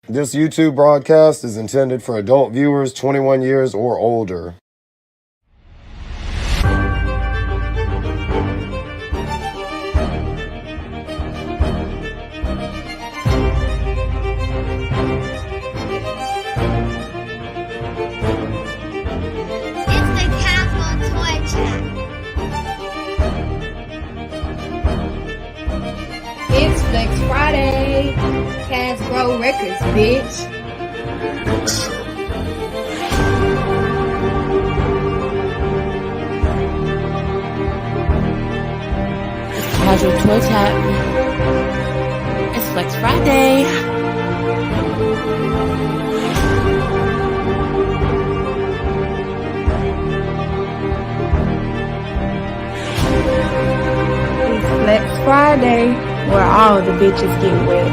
This YouTube broadcast is intended for adult viewers 21 years or older. It's the Kasual Toy Chat. It's Flex Friday. Kasual Records, bitch. Casual Toy Chat. It's Flex Friday. It's Flex Friday, where all the bitches get wet.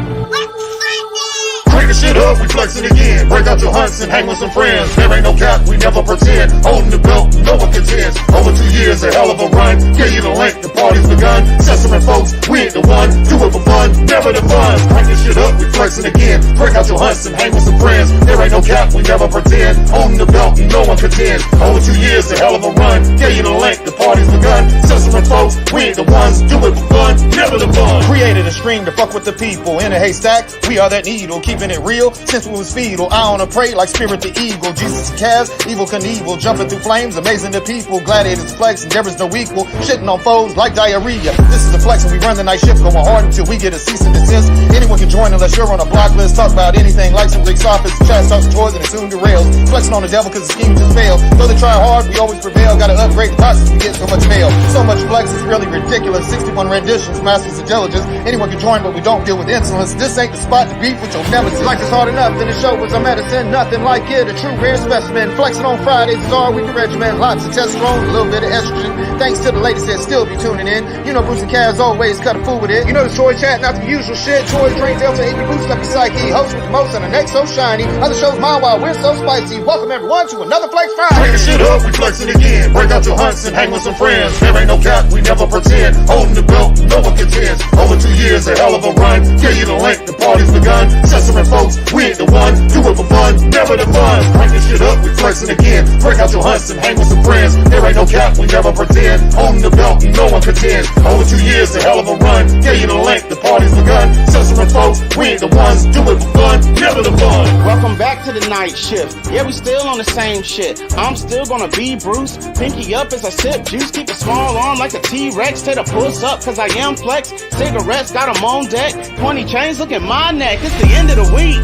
Break the shit up, we flexing again. Break out your hunts and hang with some friends. There ain't no cap, we never pretend. Holding the belt, no one contends. Over 2 years, a hell of a run. Get you the link, the party's begun. Sesame folks, we ain't the one. Do it for fun, never the fun. Break the shit up, we flexing again. Break out your hunts and hang with some friends. There ain't no cap, we never pretend. Holding the belt, no one contends. Over 2 years, a hell of a run. Get you the link, the party's begun. Sesame folks, we ain't the ones. Do it for fun, never the fun. Created a stream to fuck with the people. In a haystack, we are that needle, keeping it real since we was fetal. I on a prey like Spirit the Eagle. Jesus and Cavs, Evil Knievel, jumping through flames, amazing the people. Gladiators flex and there is no equal. Shitting on foes like diarrhea. This is a flex and we run the night shift, going hard until we get a cease and desist. Anyone can join unless you're on a block list. Talk about anything like some Rick's office. Chat talks toys and it soon derails. Flexing on the devil cause the scheme just failed. Though they try hard, we always prevail. Gotta upgrade the process, we get so much mail. So much flex is really ridiculous. 61 renditions, masters of diligence. Anyone can join but we don't deal with insolence. This ain't the spot to beef with your nemesis. Like it's hard enough, then the show was a medicine. Nothing like it, a true rare specimen. Flexing on Fridays is our weekly regimen. Lots of testosterone, a little bit of estrogen. Thanks to the ladies that still be tuning in. You know Bruce and Kaz always cut a fool with it. You know the Troy Chat, not the usual shit. Troy drains Delta 80 boost up the psyche. Host with the most and the neck so shiny. Other shows mine while we're so spicy. Welcome everyone to another Flex Friday. Break the shit up, we flexing again. Break out your hunts and hang with some friends. There ain't no cap, we never pretend. Holding the belt, no one contends. Over 2 years, a hell of a run. Get you the link, the party's begun. Sesame folks, we ain't the one. Do it for fun, never the fun. Break this shit up, we flexing again. Break out your hunts and hang with some friends. There ain't no cap, we never pretend. Holding the belt, no one contends. Over 2 years, a hell of a run. Get you the link, the party's begun. Sesame folks, we ain't the ones. Do it for fun, never the fun. Welcome back to the night shift. Yeah, we still on the same shit. I'm still gonna be Bruce. Pinky up as I sip juice. Keep a small arm like a T-Rex. Take a puss up cause I am flex. Cigarettes got 'em on deck. 20 chains, look at my neck. It's the end of the week.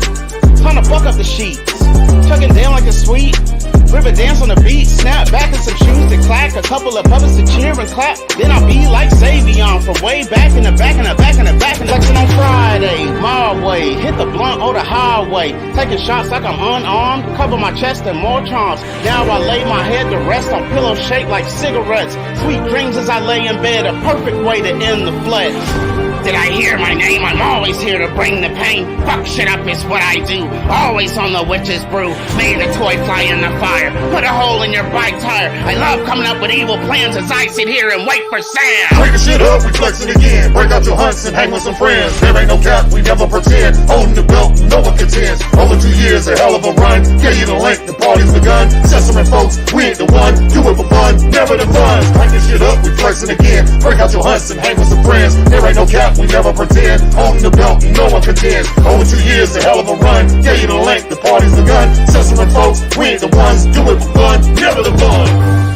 Time to fuck up the sheets. Chugging down like a sweet. River dance on the beat. Snap back in some shoes to clack. A couple of puppets to cheer and clap. Then I'll be like Savion from way back in the back in the back in the back. And flexing on Friday, my way. Hit the blunt or the highway. Taking shots like I'm unarmed. Cover my chest and more charms. Now I lay my head to rest on pillow shaped like cigarettes. Sweet dreams as I lay in bed. A perfect way to end the flex. Did I hear my name? I'm always here to bring the pain. Fuck shit up is what I do. Always on the witch's brew. Made a toy fly in the fire. Put a hole in your bike tire. I love coming up with evil plans as I sit here and wait for Sam. Break the shit up, we flexing again. Break out your hunts and hang with some friends. There ain't no cap, we never pretend. Holding the belt, no one contends. Over 2 years, a hell of a run. Get you the link, the party's begun. Sesame folks, we ain't the one. Do it for fun, never the fun. Break the shit up, we flexing again. Break out your hunts and hang with some friends. There ain't no cap, we never pretend. Holding the belt, no one contends. Over 2 years, a hell of a run. Get you the link, the party's begun. Sesame folks, we ain't the ones. Do it for fun, never the fun.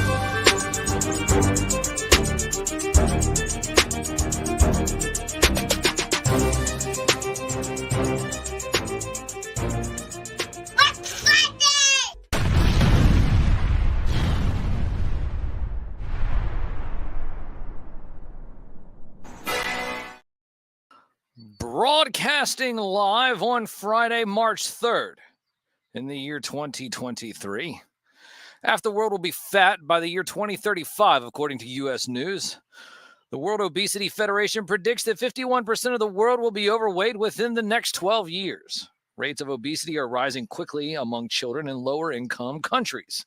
Broadcasting live on Friday, March 3rd in the year 2023. Half the world will be fat by the year 2035, according to U.S. News. The World Obesity Federation predicts that 51% of the world will be overweight within the next 12 years. Rates of obesity are rising quickly among children in lower-income countries.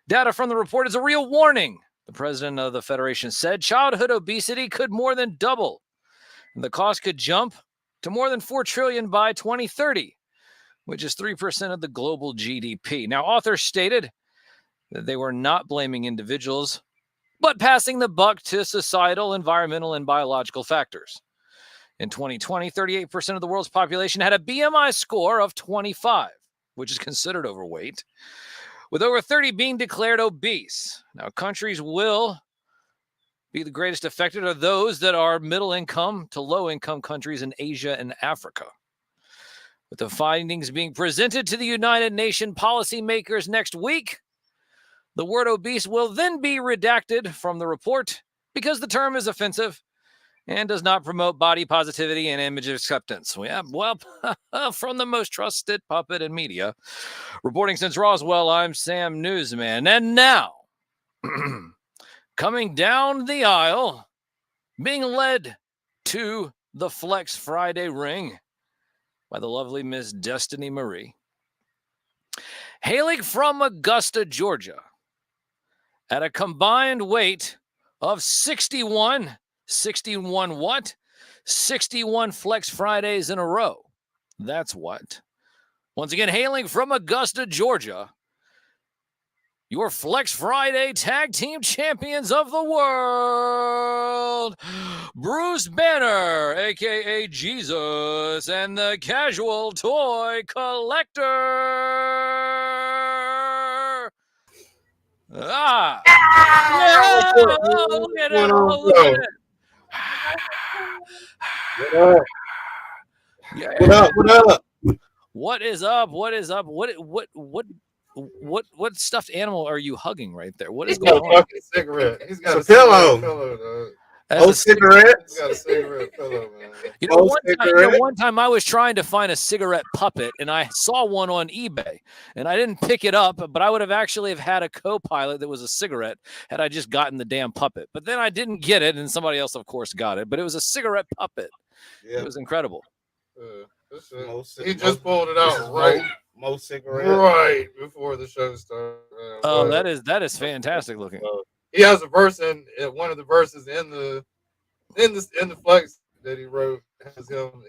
Data from the report is a real warning. The president of the federation said childhood obesity could more than double. And the cost could jump to more than $4 trillion by 2030. which is 3% of the global GDP. Now, authors stated that they were not blaming individuals, but passing the buck to societal, environmental, and biological factors. In 2020, 38% of the world's population had a BMI score of 25, which is considered overweight, with over 30 being declared obese. Now, countries will be the greatest affected are those that are middle income to low income countries in Asia and Africa. With the findings being presented to the United Nations policymakers next week, the word obese will then be redacted from the report because the term is offensive and does not promote body positivity and image acceptance. Well, from the most trusted puppet in media, reporting since Roswell, I'm Sam Newsman. And now, coming down the aisle, being led to the Flex Friday ring by the lovely Miss Destiny Marie. Hailing from Augusta, Georgia, at a combined weight of 61 what? 61 Flex Fridays in a row. That's what. Once again, hailing from Augusta, Georgia, your Flex Friday Tag Team Champions of the World, Bruce Banner, a.k.a. Jesus, and the Casual Toy Collector. Ah! Yeah, look at it! Look at it! Yeah. What up? What up? What is up? What is up? What stuffed animal are you hugging right there? What is He's got going a on? fucking cigarette. He's got a a cigarette pillow. pillow, dog. As Oh, a cigarettes. He's got a cigarette pillow, man. You know, Oh, one time I was trying to find a cigarette puppet, and I saw one on eBay, and I didn't pick it up, but I would have actually have had a co-pilot that was a cigarette had I just gotten the damn puppet. But then I didn't get it, and somebody else, of course, got it. But it was a cigarette puppet. Yeah. It was incredible. He just pulled it out Most cigarettes. right before the show started. Oh, that is fantastic looking. He has a verse in one of the verses in the Flex that he wrote has him.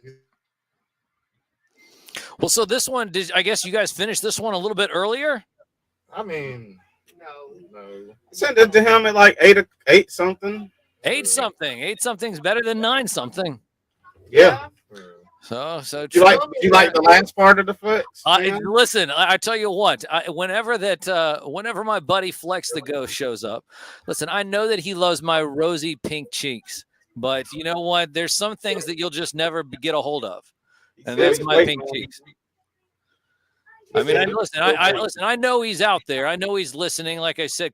Well, so this one, I guess you guys finished this one a little bit earlier? I mean, No. Sent it to him at like 8 something. 8 something. 8 something's better than 9 something. Yeah. So You like the last part of the Flex? Listen, I tell you what, whenever my buddy Flex the Ghost shows up, listen, I know that he loves my rosy pink cheeks, but you know what? There's some things that you'll just never get a hold of, and that's my pink cheeks. I mean, I know he's out there. I know he's listening. Like I said,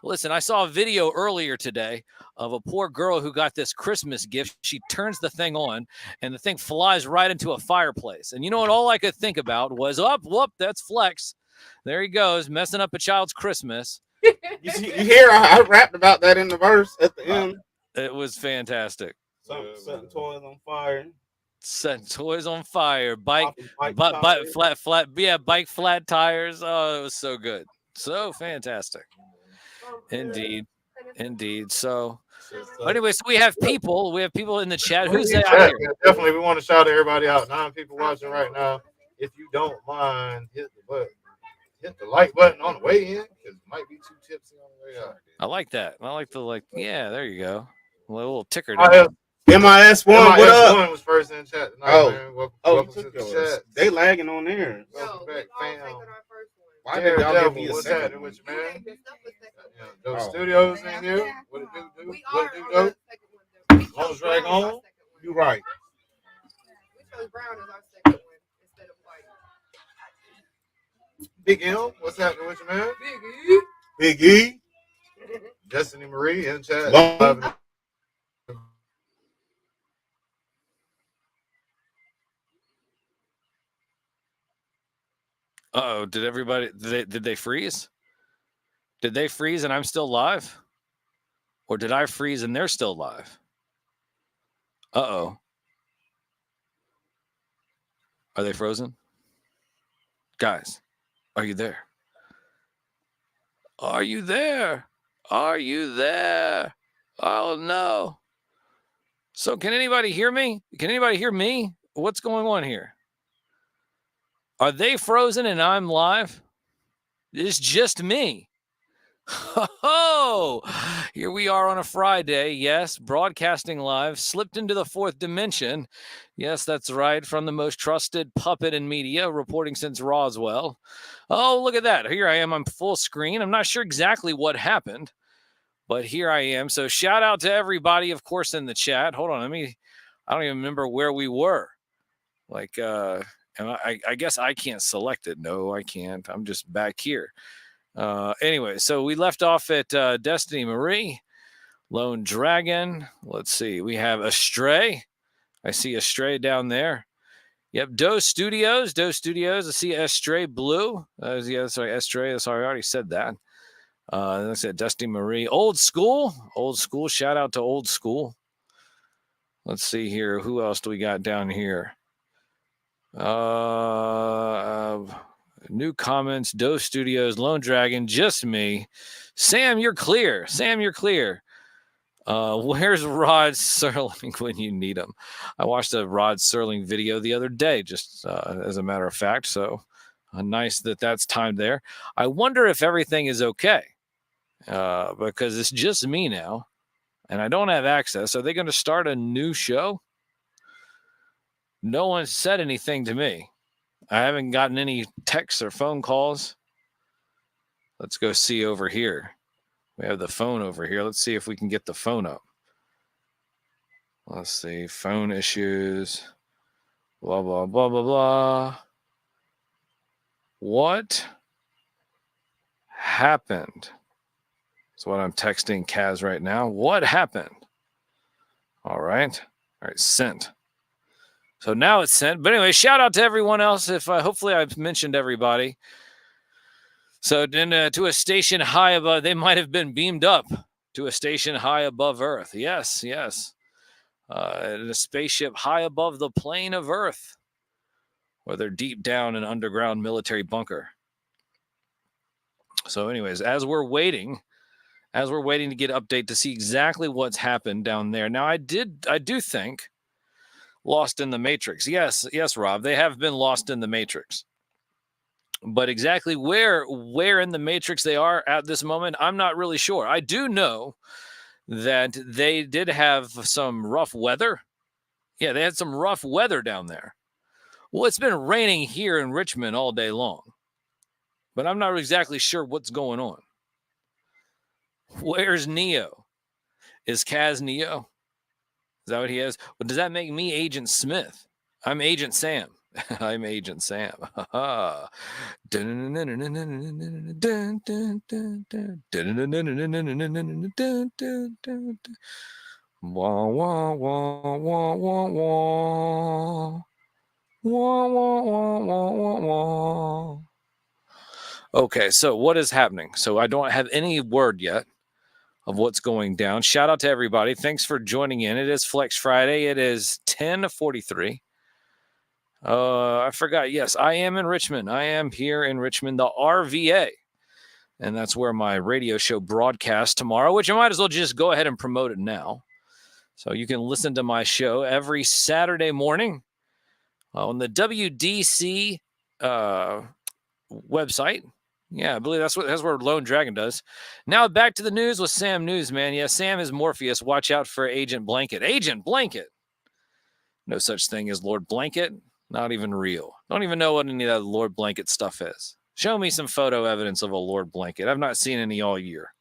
listen, I saw a video earlier today of a poor girl who got this Christmas gift. She turns the thing on, and the thing flies right into a fireplace. And you know what? All I could think about was, whoop, that's Flex. There he goes, messing up a child's Christmas. You hear? I rapped about that in the verse at the end. It was fantastic. Setting toys on fire. Setting toys on fire, bike flat tires. Oh, it was so good, so fantastic, indeed. So, anyway, so we have people in the chat. Who's that out here? Definitely, we want to shout everybody out. 9 people watching right now. If you don't mind, hit the like button on the way in because it might be too tipsy on the way out. I like that. I like the yeah. There you go. A little ticker. MIS1, what up? MIS1 was first in chat tonight, man. Welcome to the chat. They lagging on there. Welcome back, fam. Why did y'all give me a what's second? happening with you, man? Those studios in here. What it do? What it do, though? Long drag on. You right. We chose brown as our second one instead of white. Big M, what's happening with you, man? Big E. Destiny Marie in chat. Long. Uh-oh, did they freeze? Did they freeze and I'm still live? Or did I freeze and they're still live? Uh-oh. Are they frozen? Guys, are you there? Are you there? Are you there? Oh, no. So can anybody hear me? Can anybody hear me? What's going on here? Are they frozen and I'm live? It's just me. Oh, here we are on a Friday. Yes, broadcasting live, slipped into the fourth dimension. Yes, that's right, from the most trusted puppet in media, reporting since Roswell. Oh, look at that. Here I am. I'm full screen. I'm not sure exactly what happened, but here I am. So shout out to everybody, of course, in the chat. Hold on. I don't even remember where we were. Like, I guess I can't select it. No, I can't. I'm just back here. Anyway, so we left off at Destiny Marie, Lone Dragon. Let's see. We have Astray. I see Astray down there. Yep, Doe Studios. I see Astray Blue. Yeah, sorry, Astray. Sorry, I already said that. I said Destiny Marie. Old School. Shout out to Old School. Let's see here. Who else do we got down here? New comments, Doe Studios, Lone Dragon, just me. Sam, you're clear. Where's Rod Serling when you need him? I watched a Rod Serling video the other day, just as a matter of fact. So nice that's timed there. I wonder if everything is okay because it's just me now and I don't have access. Are they going to start a new show? No one said anything to me. I haven't gotten any texts or phone calls. Let's go see over here. We have the phone over here. Let's see if we can get the phone up. Let's see. Phone issues. Blah, blah, blah, blah, blah. What happened? That's what I'm texting Kaz right now. What happened? All right, sent. So now it's sent. But anyway, shout out to everyone else. If hopefully I've mentioned everybody. So then to a station high above, they might have been beamed up to a station high above Earth. Yes. In a spaceship high above the plane of Earth, or they're deep down in an underground military bunker. So anyways, as we're waiting to get update to see exactly what's happened down there. Now I do think lost in the Matrix. Yes, Rob, they have been lost in the Matrix. But exactly where in the Matrix they are at this moment, I'm not really sure. I do know that they did have some rough weather. Yeah, they had some rough weather down there. Well, it's been raining here in Richmond all day long. But I'm not exactly sure what's going on. Where's Neo? Is Kaz Neo? Is that what he is? Well, does that make me Agent Smith? I'm Agent Sam. I'm Agent Sam. Okay, so what is happening? So I don't have any word yet of what's going down. Shout out to everybody. Thanks for joining in. It is Flex Friday. It is 10:43. I forgot. Yes, I am in Richmond. I am here in Richmond, the RVA. And that's where my radio show broadcasts tomorrow, which I might as well just go ahead and promote it now. So you can listen to my show every Saturday morning on the WDC website. Yeah, I believe that's where Lone Dragon does. Now back to the news with Sam Newsman. Yeah, Sam is Morpheus. Watch out for Agent Blanket. Agent Blanket. No such thing as Lord Blanket. Not even real. Don't even know what any of that Lord Blanket stuff is. Show me some photo evidence of a Lord Blanket. I've not seen any all year.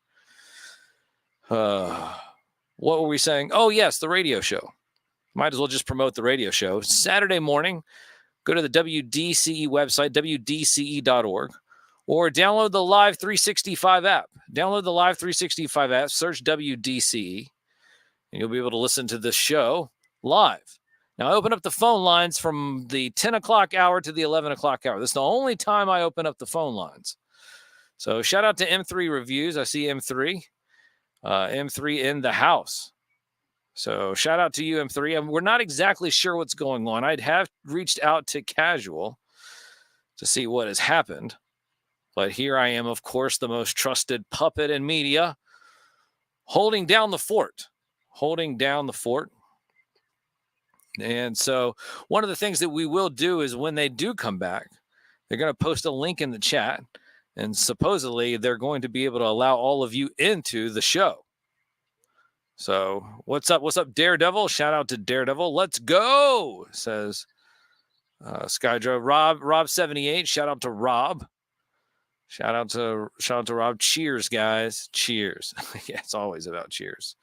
What were we saying? Oh, yes, the radio show. Might as well just promote the radio show. Saturday morning, go to the WDCE website, WDCE.org, or download the Live 365 app. Download the Live 365 app, search WDCE, and you'll be able to listen to the show live. Now, I open up the phone lines from the 10 o'clock hour to the 11 o'clock hour. This is the only time I open up the phone lines. So shout out to M3 Reviews. I see M3. M3 in the house. So shout out to you, M3. And we're not exactly sure what's going on. I'd have reached out to Kasual to see what has happened. But here I am, of course, the most trusted puppet in media, holding down the fort. And so one of the things that we will do is when they do come back, They're going to post a link in the chat, and supposedly they're going to be able to allow all of you into the show. So what's up? What's up, Daredevil? Shout out to Daredevil. Let's go, says Skydro. Rob 78. Shout out to Rob. Shout out to Rob. Cheers, guys. Cheers. Yeah, it's always about cheers.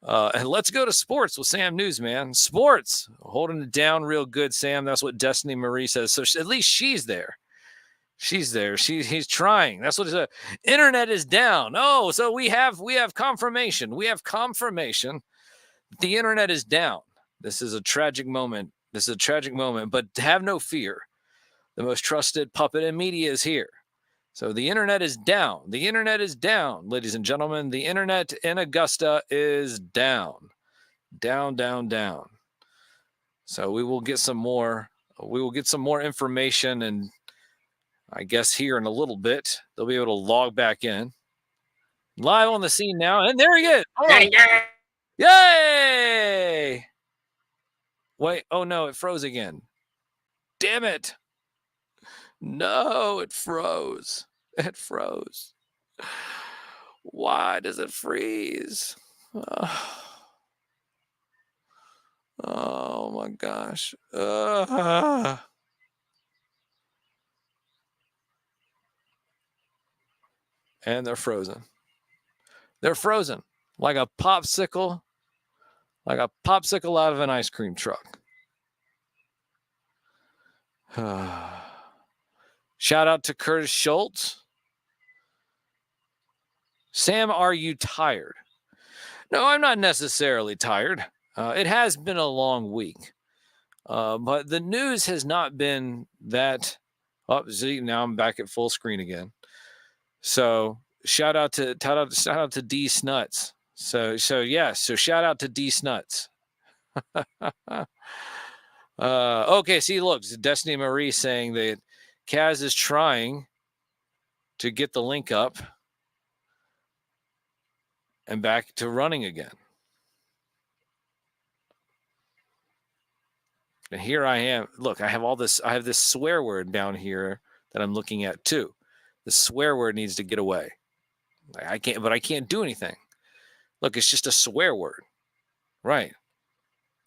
And let's go to sports with Sam Newsman. Sports, holding it down real good, Sam. That's what Destiny Marie says. So at least she's there. She's there. He's trying. That's what it said. Internet is down. Oh, so we have confirmation. We have confirmation. The internet is down. This is a tragic moment. But have no fear. The most trusted puppet in media is here. So the internet is down. The internet is down, ladies and gentlemen. The internet in Augusta is down. Down. So we will get some more. We will get some more information, and I guess here in a little bit, they'll be able to log back in. Live on the scene now. And there he is. Oh. Yay! Wait. Oh, no. It froze again. Damn it. No, it froze. It froze. Why does it freeze? Oh my gosh. And they're frozen. They're frozen like a popsicle out of an ice cream truck. Shout out to Curtis Schultz. Sam, are you tired? No, I'm not necessarily tired. It has been a long week. But the news has not been that. Oh, see, now I'm back at full screen again. So shout out to D Snuts. So shout out to D Snuts. Okay, see, look, Destiny Marie saying that Kaz is trying to get the link up and back to running again. And here I am. Look, I have this swear word down here that I'm looking at too. The swear word needs to get away. I can't do anything. Look, it's just a swear word. Right.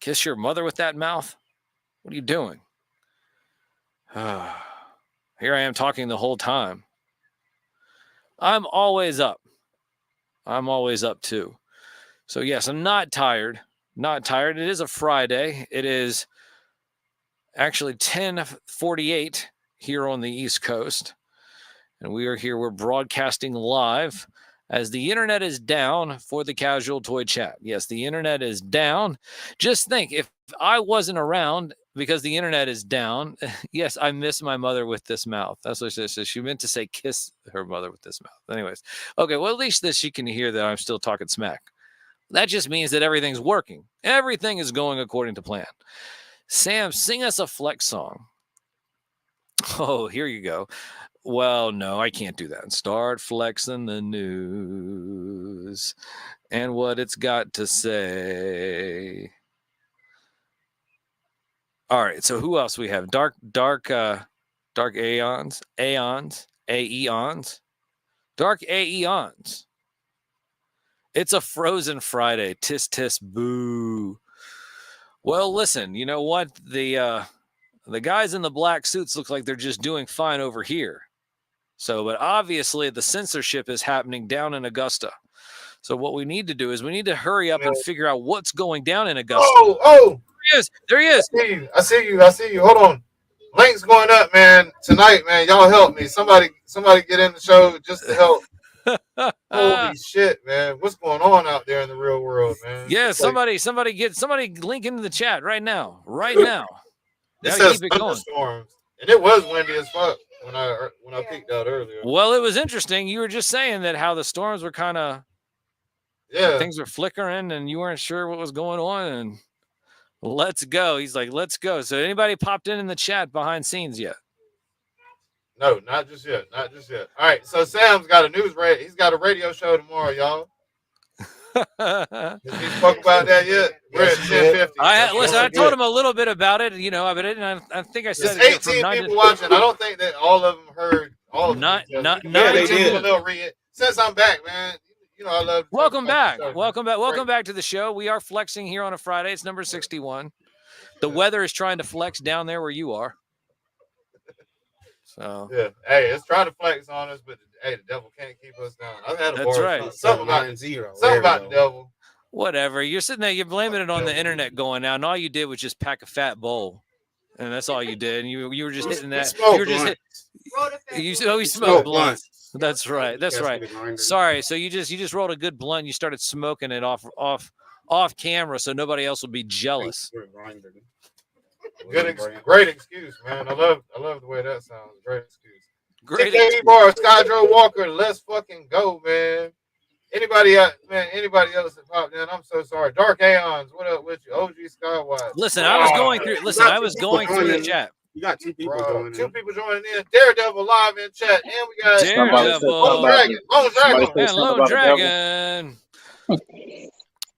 Kiss your mother with that mouth? What are you doing? Here I am talking the whole time. I'm always up. I'm always up too. So yes, I'm not tired. Not tired. It is a Friday. It is actually 10:48 here on the East Coast. And we are here. We're broadcasting live as the internet is down for the Casual Toy Chat. Yes, the internet is down. Just think, if I wasn't around because the internet is down, yes, I miss my mother with this mouth. That's what she says. She meant to say kiss her mother with this mouth. Anyways, okay, well, at least that she can hear that I'm still talking smack. That just means that everything's working. Everything is going according to plan. Sam, sing us a flex song. Oh, here you go. Well, no, I can't do that. Start flexing the news and what it's got to say. All right, so who else we have? Dark Aeons. Dark Aeons. It's a frozen Friday. Tis, tis, boo. Well, listen, you know what? The guys in the black suits look like they're just doing fine over here. So, but obviously the censorship is happening down in Augusta. So what we need to do is we need to hurry up and figure out what's going down in Augusta. Oh. There he is. I see you. Hold on. Link's going up, man. Tonight, man. Y'all help me. Somebody get in the show just to help. Holy shit, man. What's going on out there in the real world, man? Yeah, somebody link into the chat right now. Right now. It says thunderstorms. And it was windy as fuck when I peeked out earlier. Well, it was interesting. You were just saying that how the storms were kind of things were flickering and you weren't sure what was going on, and let's go. He's like, let's go. So anybody popped in the chat behind scenes yet? No, not just yet. All right, so Sam's got he's got a radio show tomorrow, y'all. Did he spoke about that yet? We're at 10:50. I told him a little bit about it. I think I said There's 18 people watching. I don't think that all of them heard all of them. They did. Since I'm back, man. I love. Welcome back. Welcome back to the show. We are flexing here on a Friday. It's number 61. The weather is trying to flex down there where you are. So yeah, hey, it's trying to flex on us, but hey, the devil can't keep us down. I've had a That's right. Something about the devil. Whatever. You're sitting there, you're blaming it on the internet going now, and all you did was just pack a fat bowl. And that's all you did. And you were just hitting that. You were just you smoked blunts. That's right. That's right. Sorry. So you just rolled a good blunt. You started smoking it off camera, so nobody else would be jealous. Great excuse, man. I love the way that sounds. Great excuse. Great excuse. Bar, Skydro Walker, let's fucking go, man. Anybody else that popped in? I'm so sorry. Dark Aeons, what up with you? OG Skywise. Listen, I was going through the chat. You got two people joining. Two people joining in. Daredevil live in chat, and we got Daredevil, Lone Dragon.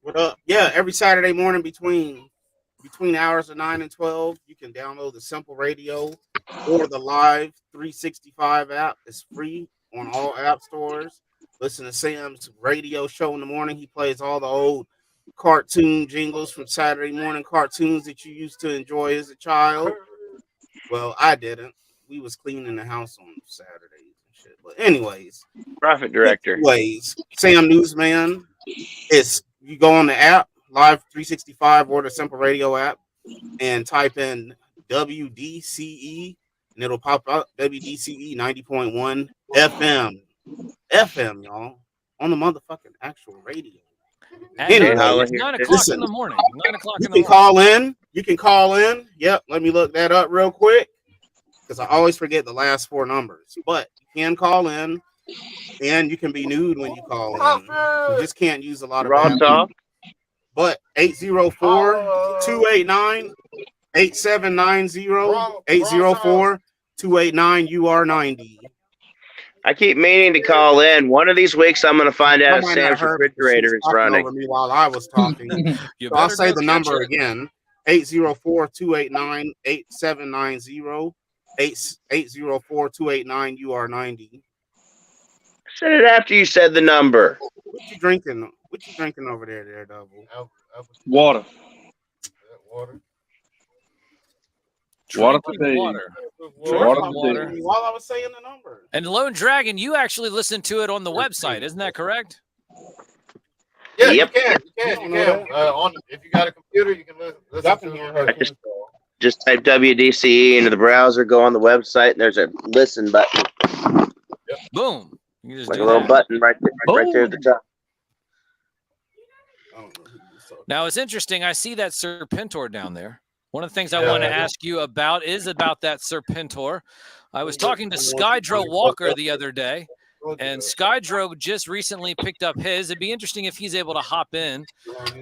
What up? Yeah, every Saturday morning between hours of 9 and 12, you can download the Simple Radio or the Live 365 app. It's free on all app stores. Listen to Sam's radio show in the morning. He plays all the old cartoon jingles from Saturday morning cartoons that you used to enjoy as a child. Well, I didn't. We was cleaning the house on Saturdays and shit. But anyways, profit director. Anyways, Sam Newsman you go on the app, Live 365 or the Simple Radio app, and type in WDCE, and it'll pop up WDCE 90.1 FM, y'all, on the motherfucking actual radio. Anyway, it's 9 o'clock in the morning. 9 o'clock in the morning. You can call in. Yep, let me look that up real quick because I always forget the last four numbers. But you can call in, and you can be nude when you call in. You just can't use a lot of raw talk. But 804-289-8790, 804-289-UR90. I keep meaning to call in. One of these weeks, I'm going to find out if Sam's refrigerator is running. Me while I was talking. So I'll say the number again: 804-289-8790, 804-289-UR90. Said it after you said the number. What you drinking? What you drinking over there, Daredevil? Water. Water. Water for days. Water. While I was saying the number. And Lone Dragon, you actually listened to it on the website, isn't that correct? Yeah, yep. You can. If you got a computer, you can listen to it. Just type WDCE into the browser, go on the website, and there's a listen button. Yep. Boom. You just like do a little that. button right there at the top. Now it's interesting. I see that Serpentor down there. One of the things I want to ask you about is about that Serpentor. I was talking to Skydro Walker the other day, and Skydro just recently picked up his. It'd be interesting if he's able to hop in,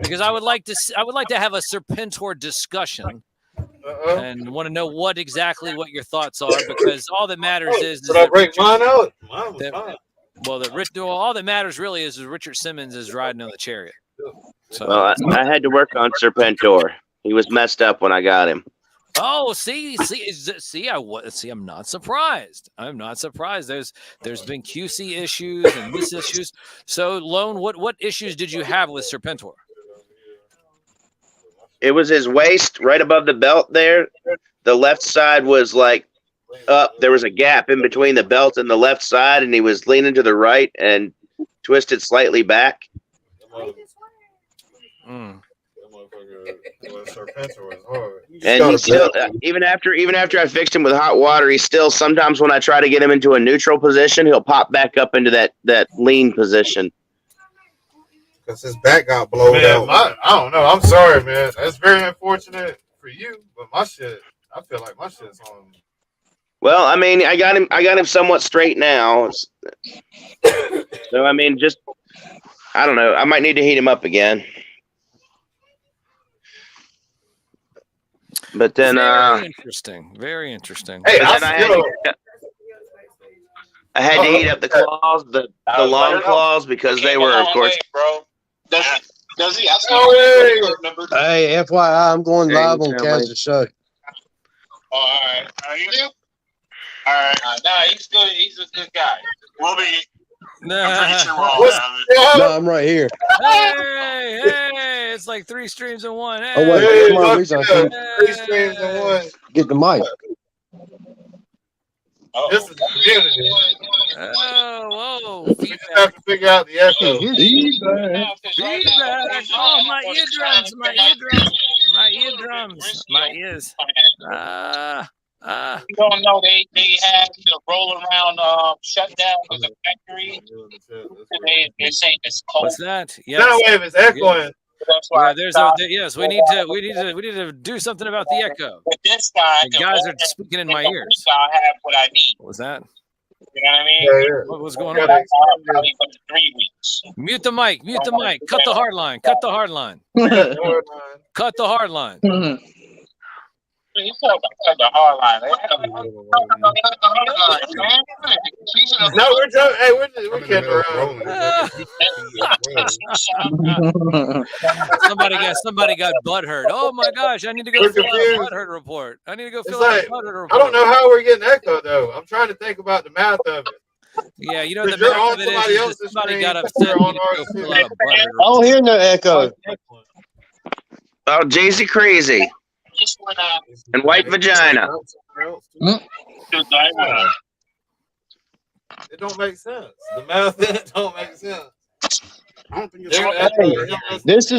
because I would like to have a Serpentor discussion, and want to know what your thoughts are, because all that matters is that break mine out. Mine was fine. All that matters really is Richard Simmons is riding on the chariot. So, well, I had to work on Serpentor. He was messed up when I got him. Oh, see, I'm not surprised. I'm not surprised. There's been QC issues and this issues. So, Lone, what issues did you have with Serpentor? It was his waist right above the belt there. The left side was like up. There was a gap in between the belt and the left side, and he was leaning to the right and twisted slightly back. And he still, even after I fixed him with hot water, he still sometimes when I try to get him into a neutral position, he'll pop back up into that lean position. Because his back got blown out. I don't know. I'm sorry, man. That's very unfortunate for you, but I feel like my shit's on. Well, I mean, I got him somewhat straight now. So I mean, I don't know. I might need to heat him up again. But then, very interesting. Hey, I had to heat up the claws, the long claws, because they were, of course, Does he? Ask Oh, Hey, FYI, I'm going Hey, live on gentlemen. Kansas show. Oh, all right. Are you? All right. No, he's good. He's a good guy. We'll be. I'm pretty sure we're all have it. No, I'm right here. Hey, it's like 3 streams in one. Hey, Oh, wait, Hey, come on, look, Lisa. I yeah, can't 3 streams in one. get the mic. This is the community. whoa, We just have to figure out the echo. feedback. Oh, my eardrums, my ears. You don't know they had the roll around shutdown of the factory. They're saying it's cold. What's that? Soundwave is echoing. That's why Yeah, there's a yes. We need to do something about the echo. But this guy, The guys are speaking in my ears. I have what I need. What was that? You know what I mean? Yeah. What was going Yeah, on? Probably for 3 weeks. Mute the mic. Cut the hard line. Cut the hard line. He's talking about the hard line. No, we're joking. Hey, we're kidding around. Somebody got butthurt. Oh my gosh! I need to go fill out a butthurt report. I need to go fill out a butthurt report. I don't know how we're getting echo though. I'm trying to think about the math of it. Yeah, you know the You're math on of it somebody is else's somebody screen, got upset. you're You need on to ours go too. fill out a butthurt I don't hear no echo. Oh, Jay-Z crazy. And white vagina. It don't make sense. The math in it don't make sense. I don't think Hey, this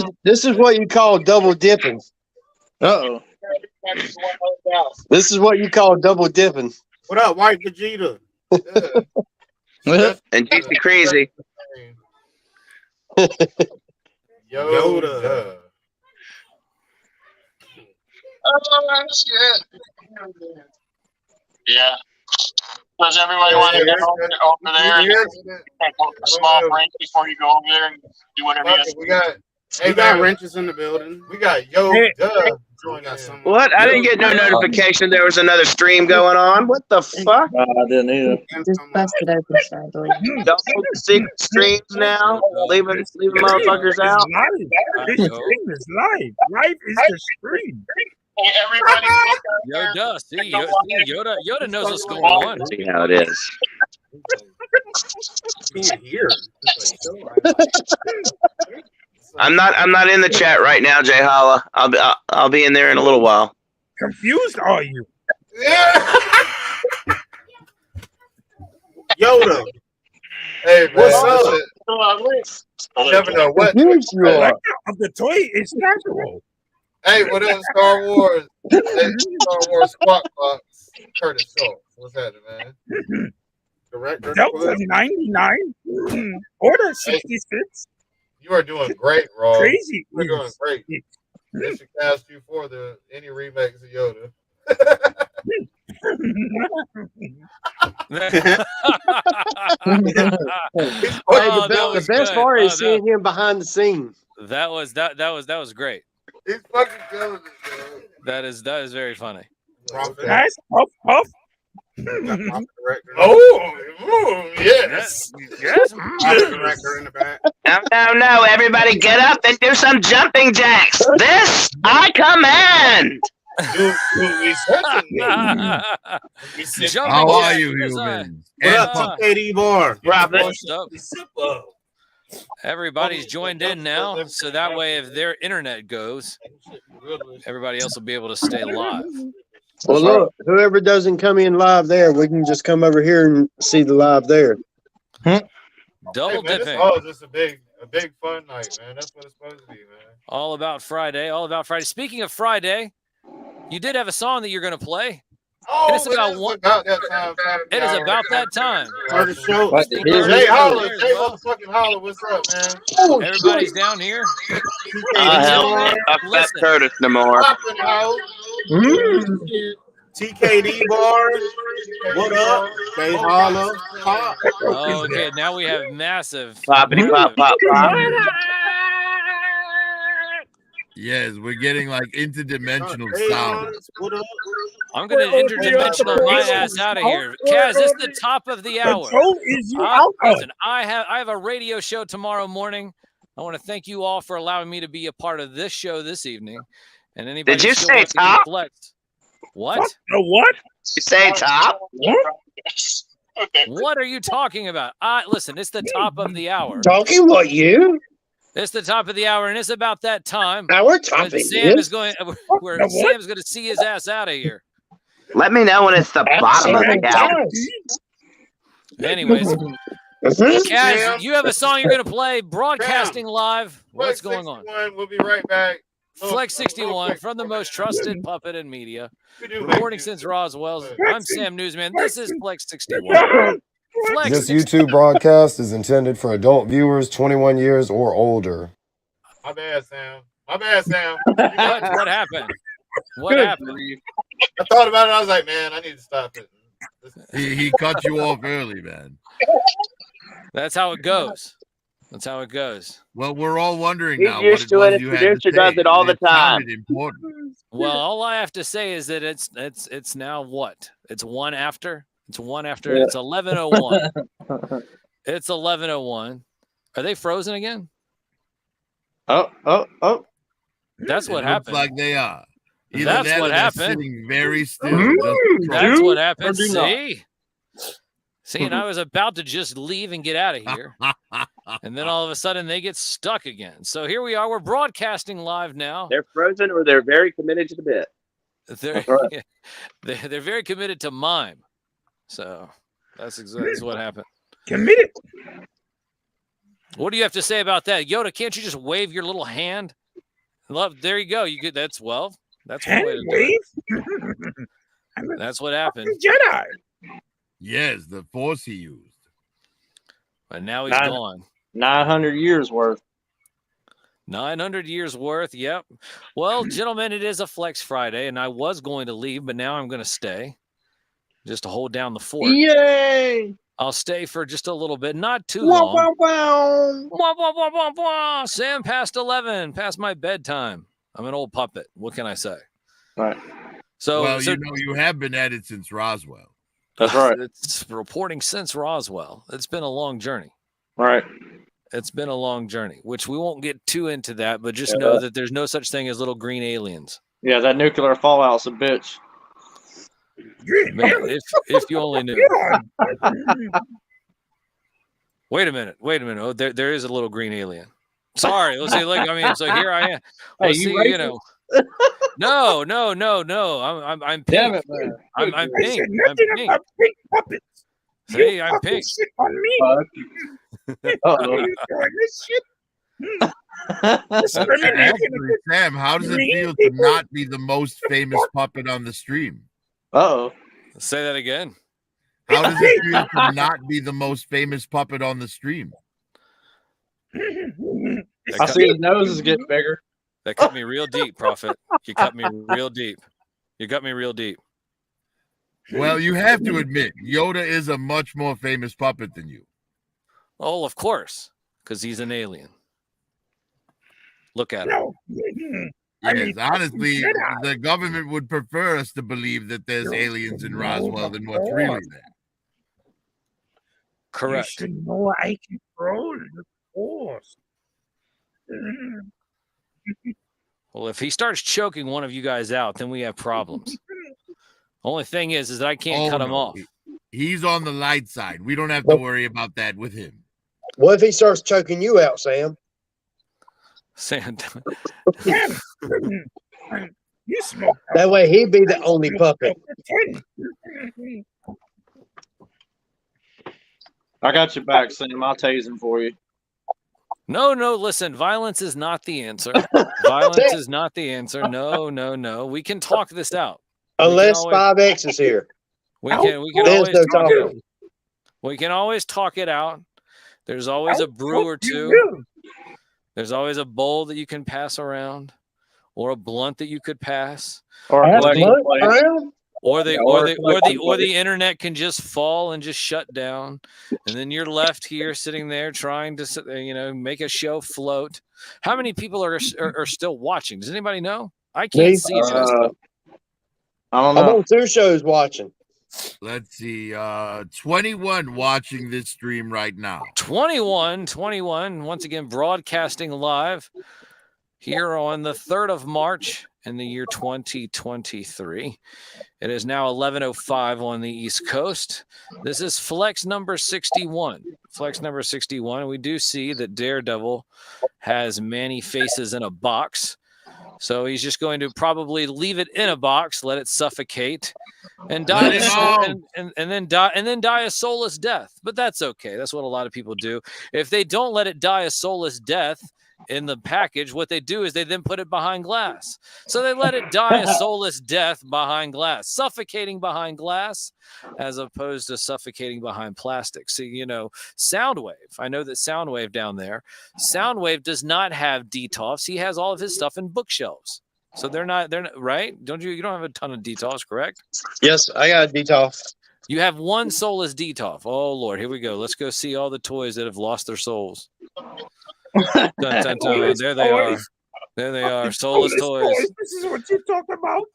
is what you call double dipping. Uh-oh. This is what you call double dipping. What up, White Vegeta? And Jay-Z crazy. Yoda. Oh, shit. Yeah. Does everybody want to go over there and take a small break before you go over there and do whatever you have to do? We got wrenches in the building. We got Yoda. What? I didn't get no notification there was another stream going on. What the fuck? I didn't either. Just busted open, sadly. Double 6 streams now? Leaving motherfuckers out? This stream is live. Live is the stream. Everybody Yoda, see, Yoda knows what's going on. See how it is. I'm not in the chat right now, Jay Holla. I'll be in there in a little while. Confused are you? Yeah. Yoda. Hey, what's up? You never know what. Of the toy is casual. Hey, what up, Star Wars? Hey, Star Wars Squawk Box. Curtis Schultz. What's happening, man? Delta 99. Order 66. You are doing great, Rob. Crazy. You're doing great. They should cast you for any remakes of Yoda. The best part is seeing him behind the scenes. That was great. He's fucking killing it, That is very funny. Guys, puff. Oh, yes. Yes. Director in the back. No, everybody get up and do some jumping jacks. This I command. How are you, human? What up, TKD Bar? Everybody's joined in now, so that way if their internet goes, everybody else will be able to stay live. Well, look, whoever doesn't come in live there, we can just come over here and see the live there. Double dipping. Oh, just a big fun night, man. That's what it's supposed to be, man. All about Friday. Speaking of Friday, you did have a song that you're going to play. Oh, it is about that time. It is about that time. Hey, Holla. Hey, motherfucking Holla. What's up, man? Everybody's down here. I fat Curtis no more. TKD Bar. What up? They Holla. Pop. Oh, okay. Now we have massive. Poppity pop, pop, pop. Yes, we're getting like interdimensional sound. I'm going to interdimensional my ass out of here. Kaz, it's the top of the hour. Control is you out. Listen, I have a radio show tomorrow morning. I want to thank you all for allowing me to be a part of this show this evening. And anybody Did you who still say wants to get top? flexed. What? What? You say top? What are you talking about? Listen, it's the top of the hour. Talking what you? It's the top of the hour, and it's about that time. Now we're when topping Sam this. is going where Sam's going to see his ass out of here. Let me know when it's the bottom of the hour. Anyways, Mhm. Kaz, you have a song you're going to play, broadcasting live. What's going on? We'll be right back. Flex 61 from the most trusted puppet in media, reporting since Roswell's. I'm Sam Newsman. This is Flex 61. Flex This 61. YouTube broadcast is intended for adult viewers 21 years or older. My bad, Sam. My bad, Sam. What happened? What happened? I thought about it. I was like, man, I need to stop it. He cut you off early, man. That's how it goes. That's how it goes. Well, we're all wondering He's now used what to it it. was you His had producer to does say. it all the time. Sounded important. Well, all I have to say is that it's now what? It's one after. It's one after. Yeah. It's 11:01. It's 11:01. Are they frozen again? Oh. That's what It happened. looks like they are. Either That's that or what they're happened. sitting very still. That's what happened. Or do not. See, and I was about to just leave and get out of here. And then all of a sudden they get stuck again. So here we are. We're broadcasting live now. They're frozen or they're very committed to the bit. They're very committed to mime. So that's exactly what happened. Committed. What do you have to say about that? Yoda, can't you just wave your little hand? Love, there you go. You could that's one way to do it. That's what happened. Jedi. Yes, the force he used. And now he's gone. 900 years worth. 900 years worth. Yep. Well, gentlemen, it is a Flex Friday, and I was going to leave, but now I'm going to stay just to hold down the fort. Yay! I'll stay for just a little bit, not too Wow, long. wow, wow. Wah, wah, wah, wah, wah. Sam, past 11, past my bedtime. I'm an old puppet. What can I say? Right. So, you have been at it since Roswell. That's right. It's reporting since Roswell. It's been a long journey. Right. It's been a long journey, which we won't get too into that, but just know that there's no such thing as little green aliens. Yeah, that nuclear fallout's a bitch. Man, if you only knew. Wait a minute. Oh, there is a little green alien. Sorry. Let's see. Look, I mean, so here I am. Let's see. You know. No. I'm pink. Damn it, man. I'm pink. I'm pink. Pink puppets. See, I'm pink. Shit on me. Uh-oh. You doing this shit? Actually, Sam, how does it feel to not be the most famous puppet on the stream? Uh-oh. Say that again. How does it feel to not be the most famous puppet on the stream? I see his nose is getting bigger. That cut me real deep, Prophet. You cut me real deep. You got me real deep. Well, you have to admit, Yoda is a much more famous puppet than you. Oh, of course, because he's an alien. Look at him. Yes, honestly, the government would prefer us to believe that there's aliens in Roswell than what's really there. Correct. You should know I control the force. Well, if he starts choking one of you guys out, then we have problems. Only thing is that I can't cut him off. He's on the light side. We don't have to worry about that with him. What if he starts choking you out, Sam? Sam. You smoke. That way he'd be the only puppet. I got your back, Sam. I'll tase him for you. No, listen, violence is not the answer. Violence is not the answer. No. We can talk this out. Unless 5X is here. We can always talk it out. There's always a brew or two. There's always a bowl that you can pass around, or a blunt that you could pass, or the internet can just fall and just shut down, and then you're left here sitting there trying to make a show float. How many people are still watching? Does anybody know? I can't see it. I don't know. I'm on 2 shows watching. Let's see. 21 watching this stream right now. 21, once again, broadcasting live here on the 3rd of March in the year 2023. It is now 11:05 on the East Coast. This is flex number 61. Flex number 61. We do see that Daredevil has many faces in a box. So he's just going to probably leave it in a box, let it suffocate, and die and then die a soulless death. But that's okay. That's what a lot of people do. If they don't let it die a soulless death in the package, what they do is they then put it behind glass. So they let it die a soulless death behind glass, suffocating behind glass, as opposed to suffocating behind plastic. So, Soundwave. I know that Soundwave down there, Soundwave does not have DTOFs. He has all of his stuff in bookshelves. So they're not right. You don't have a ton of DTOFs, correct? Yes, I got a DTOF. You have one soulless DTOF. Oh Lord, here we go. Let's go see all the toys that have lost their souls. Dun, dun, dun. There they are. There they are. Soulless toys. This is what you talk about.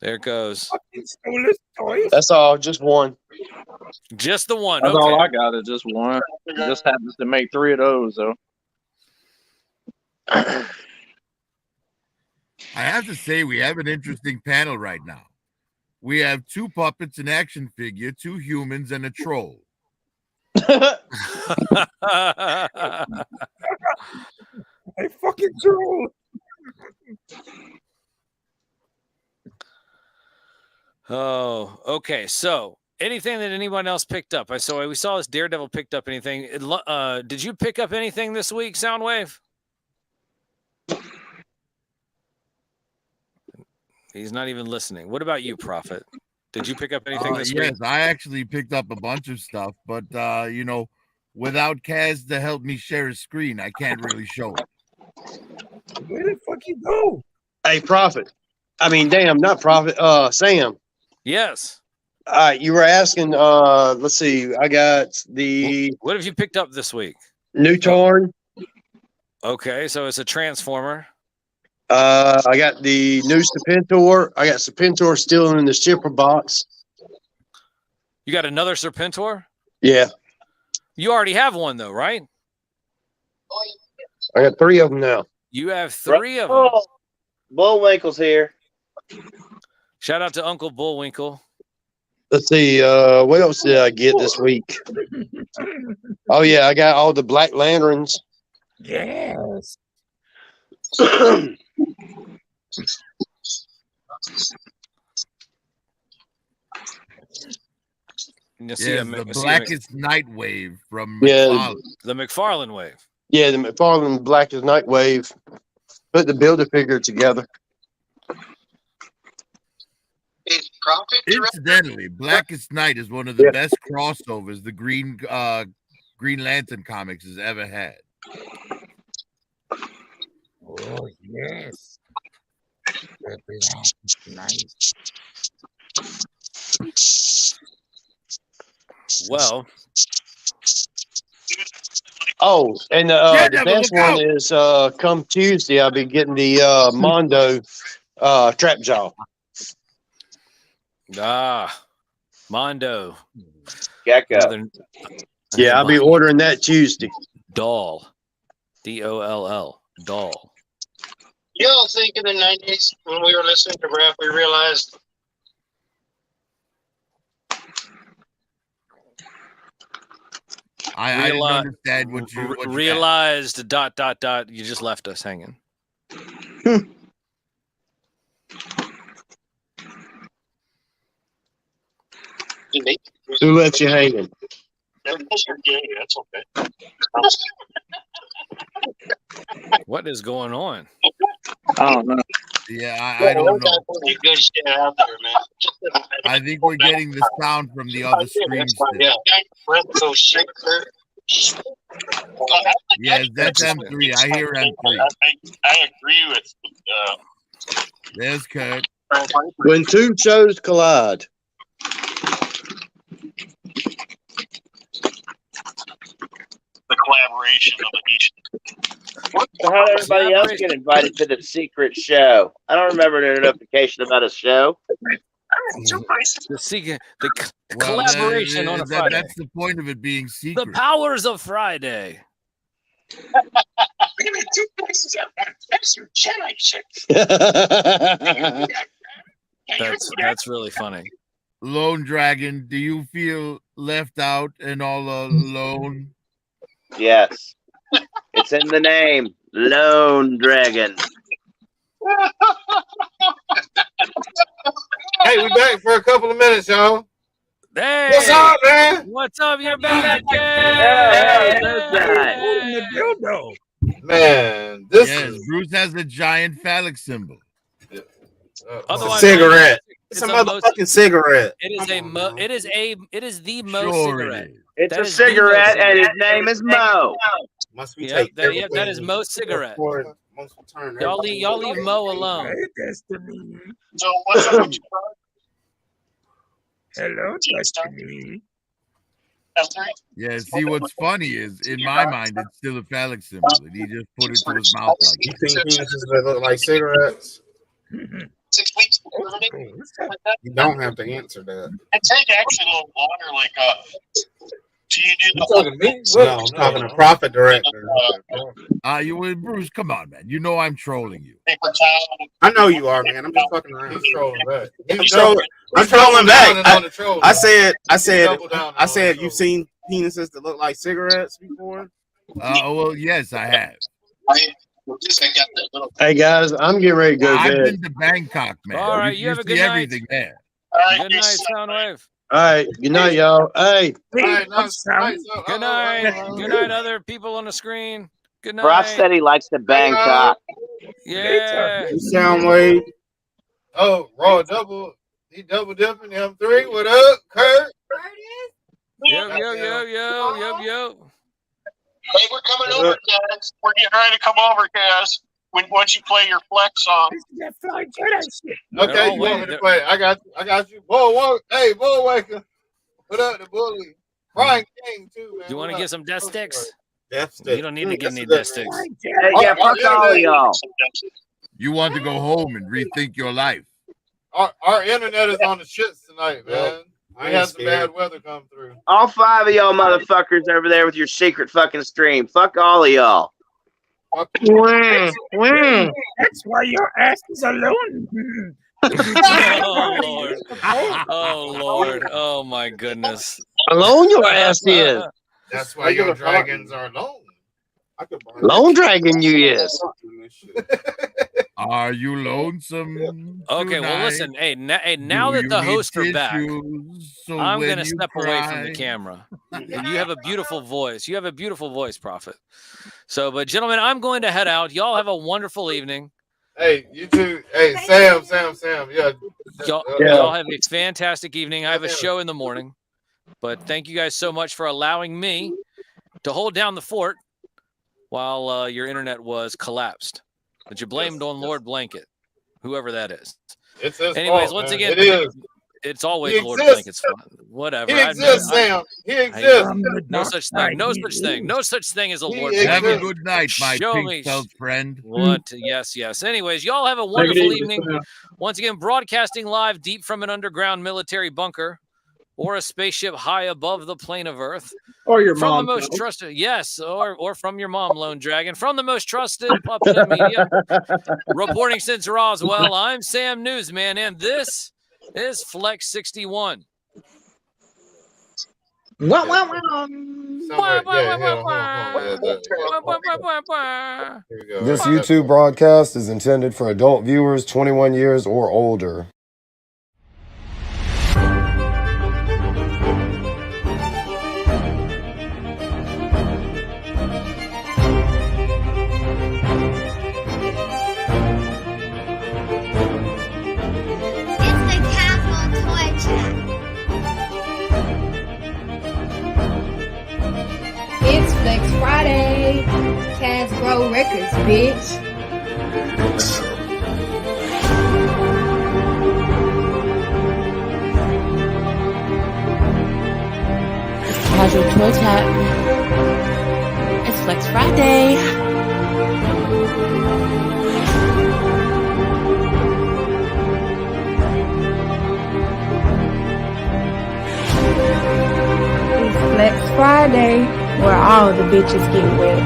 There it goes. Soulless toys. That's all. Just one. Just the one. That's Okay. all I got is just one. It just happens to make 3 of those, though. I have to say, we have an interesting panel right now. We have 2 puppets, an action figure, 2 humans, and a troll. I fucking troll. Oh, okay. So, anything that anyone else picked up? We saw this Daredevil picked up anything. Did you pick up anything this week, Soundwave? He's not even listening. What about you, Prophet? Did you pick up anything this week? Yes, I actually picked up a bunch of stuff, but without Kaz to help me share a screen, I can't really show it. Where the fuck you go? Hey, Prophet. I mean, damn, not Prophet. Sam. Yes. You were asking. Let's see. I got the. What have you picked up this week? New Torn. Okay, so it's a Transformer. I got the new Serpentor. I got Serpentor still in the shipper box. You got another Serpentor? Yeah. You already have one, though, right? I got 3 of them now. You have 3 of them. Bullwinkle's here. Shout out to Uncle Bullwinkle. Let's see. What else did I get this week? Oh, yeah. I got all the Black Lanterns. Yes. The Blackest Night Wave from Yeah. McFarlane. The McFarlane wave. Yeah, the McFarlane Blackest Night Wave. Put the Build-A-Figure together. Incidentally, Blackest Night is one of the best crossovers the Green Lantern comics has ever had. Oh, yes. Nice. Well. Oh, and the best one is come Tuesday, I'll be getting the Mondo Trap Jaw. Mondo. Gecko. Yeah, I'll be ordering that Tuesday. Doll. DOLL. Doll. You don't think in the 90s when we were listening to rap, we realized I didn't understand what you realized. ... You just left us hanging. Who left you hanging? That's okay. What is going on? I don't know. Yeah, I don't know. Good shit out there, man. I think we're getting the sound from the other streams. Yeah, so shit. Yes, that's M3. I hear M3. I agree with. There's Kurt. When 2 shows collide. The collaboration of each. So how did everybody else get invited to the secret show? I don't remember the notification about a show. collaboration on a Friday. That's the point of it being secret. The powers of Friday. Give me 2 places at one place or Jedi shit. That's really funny. Lone Dragon, do you feel left out and all alone? Yes. It's in the name. Lone Dragon. Hey, we back for a couple of minutes, y'all. Hey, what's up, man? What's up? You're back. Man, this is Bruce has a giant phallic symbol. Otherwise, cigarette. It's a a motherfucking cigarette. It is it is the Mo Sure cigarette. It's That a is the Mo cigarette, and his cigarette. name is Mo. Must we Yep, take that is Mo cigarette. Y'all leave Mo alone. So what's up with you? Hello, Destiny. Yeah, see, what's funny is, in my mind, it's still a phallic symbol, and he just put it to his mouth like You think penises that look like cigarettes? 6 weeks. You don't have to answer that. It take actually a little longer. Like, do you do You the talking to me? No, I'm talking to profit director. Bruce, come on, man. You know I'm trolling you. paper towel? I know you are, man. I'm just fucking around. He's trolling back. I'm trolling back. On the troll, I said, Double down on the you've seen penises that look like cigarettes before? Well, yes, I have. Hey guys, I'm getting ready to go to I've bed. been to Bangkok, man. All right, you have a see good night. everything there. Good night, Soundwave. All right, good night, y'all. Hey, Good night. Good night, other people on the screen. Good night. Frost said he likes to Bangkok. Yeah. Soundwave. Oh, Raw double. He double dipping M3. What up, Kurt? Yo. Hey, we're coming over, guys. We're getting ready to come over, guys. Once you play your flex song. Okay, you want me to play? I got you. Hey, Bull Waker. Put up the bully. Brian King, too, man. You want to get some death sticks? Death sticks. You don't need to get any death sticks. Hey, yeah, fuck all of y'all. You want to go home and rethink your life. Our internet is on the shits tonight, man. I We ain't had some scared. bad weather come through. All 5 of y'all motherfuckers over there with your secret fucking stream. Fuck all of y'all. That's why your ass is alone. Oh, Lord. Oh, Lord. Oh, my goodness. alone your ass is. That's why your dragons are alone. Lone Dragon you is. Are you lonesome? Okay, well, tonight? listen. Hey, now Do that you the need hosts are back, tissues so I'm when going to you step away from the cry? camera. And you have a beautiful voice. You have a beautiful voice, Prophet. So, but gentlemen, I'm going to head out. Y'all have a wonderful evening. Hey, you too. Hey, Sam. Yeah. Y'all have a fantastic evening. I have a show in the morning. But thank you guys so much for allowing me to hold down the fort while your internet was collapsed. But you blamed on Lord Blanket, whoever that is. It's his Anyways, fault, once man. again, It is. it's always He Lord exists. Blanket's fault. Whatever. He exists, Sam. He exists. No such thing. No such thing. No such thing as a Lord Have a Blanket. good night, my Show me. pink-felt friend. What? Yes. Anyways, y'all have a wonderful evening. Once again, broadcasting live deep from an underground military bunker or a spaceship high above the plane of Earth. Or your From mom. the most trusted, yes, or from your mom, Lone Dragon. From the most trusted puppet in media. Reporting since Roswell, I'm Sam Newsman, and this is Flex 61. Somewhere, Here we go. This YouTube broadcast is intended for adult viewers 21 years or older. It's the Kasual Toy Chat. It's Flex Friday. Casbro Records, bitch. Casual Toy Chat. It's Flex Friday. Friday, where all the bitches get wet.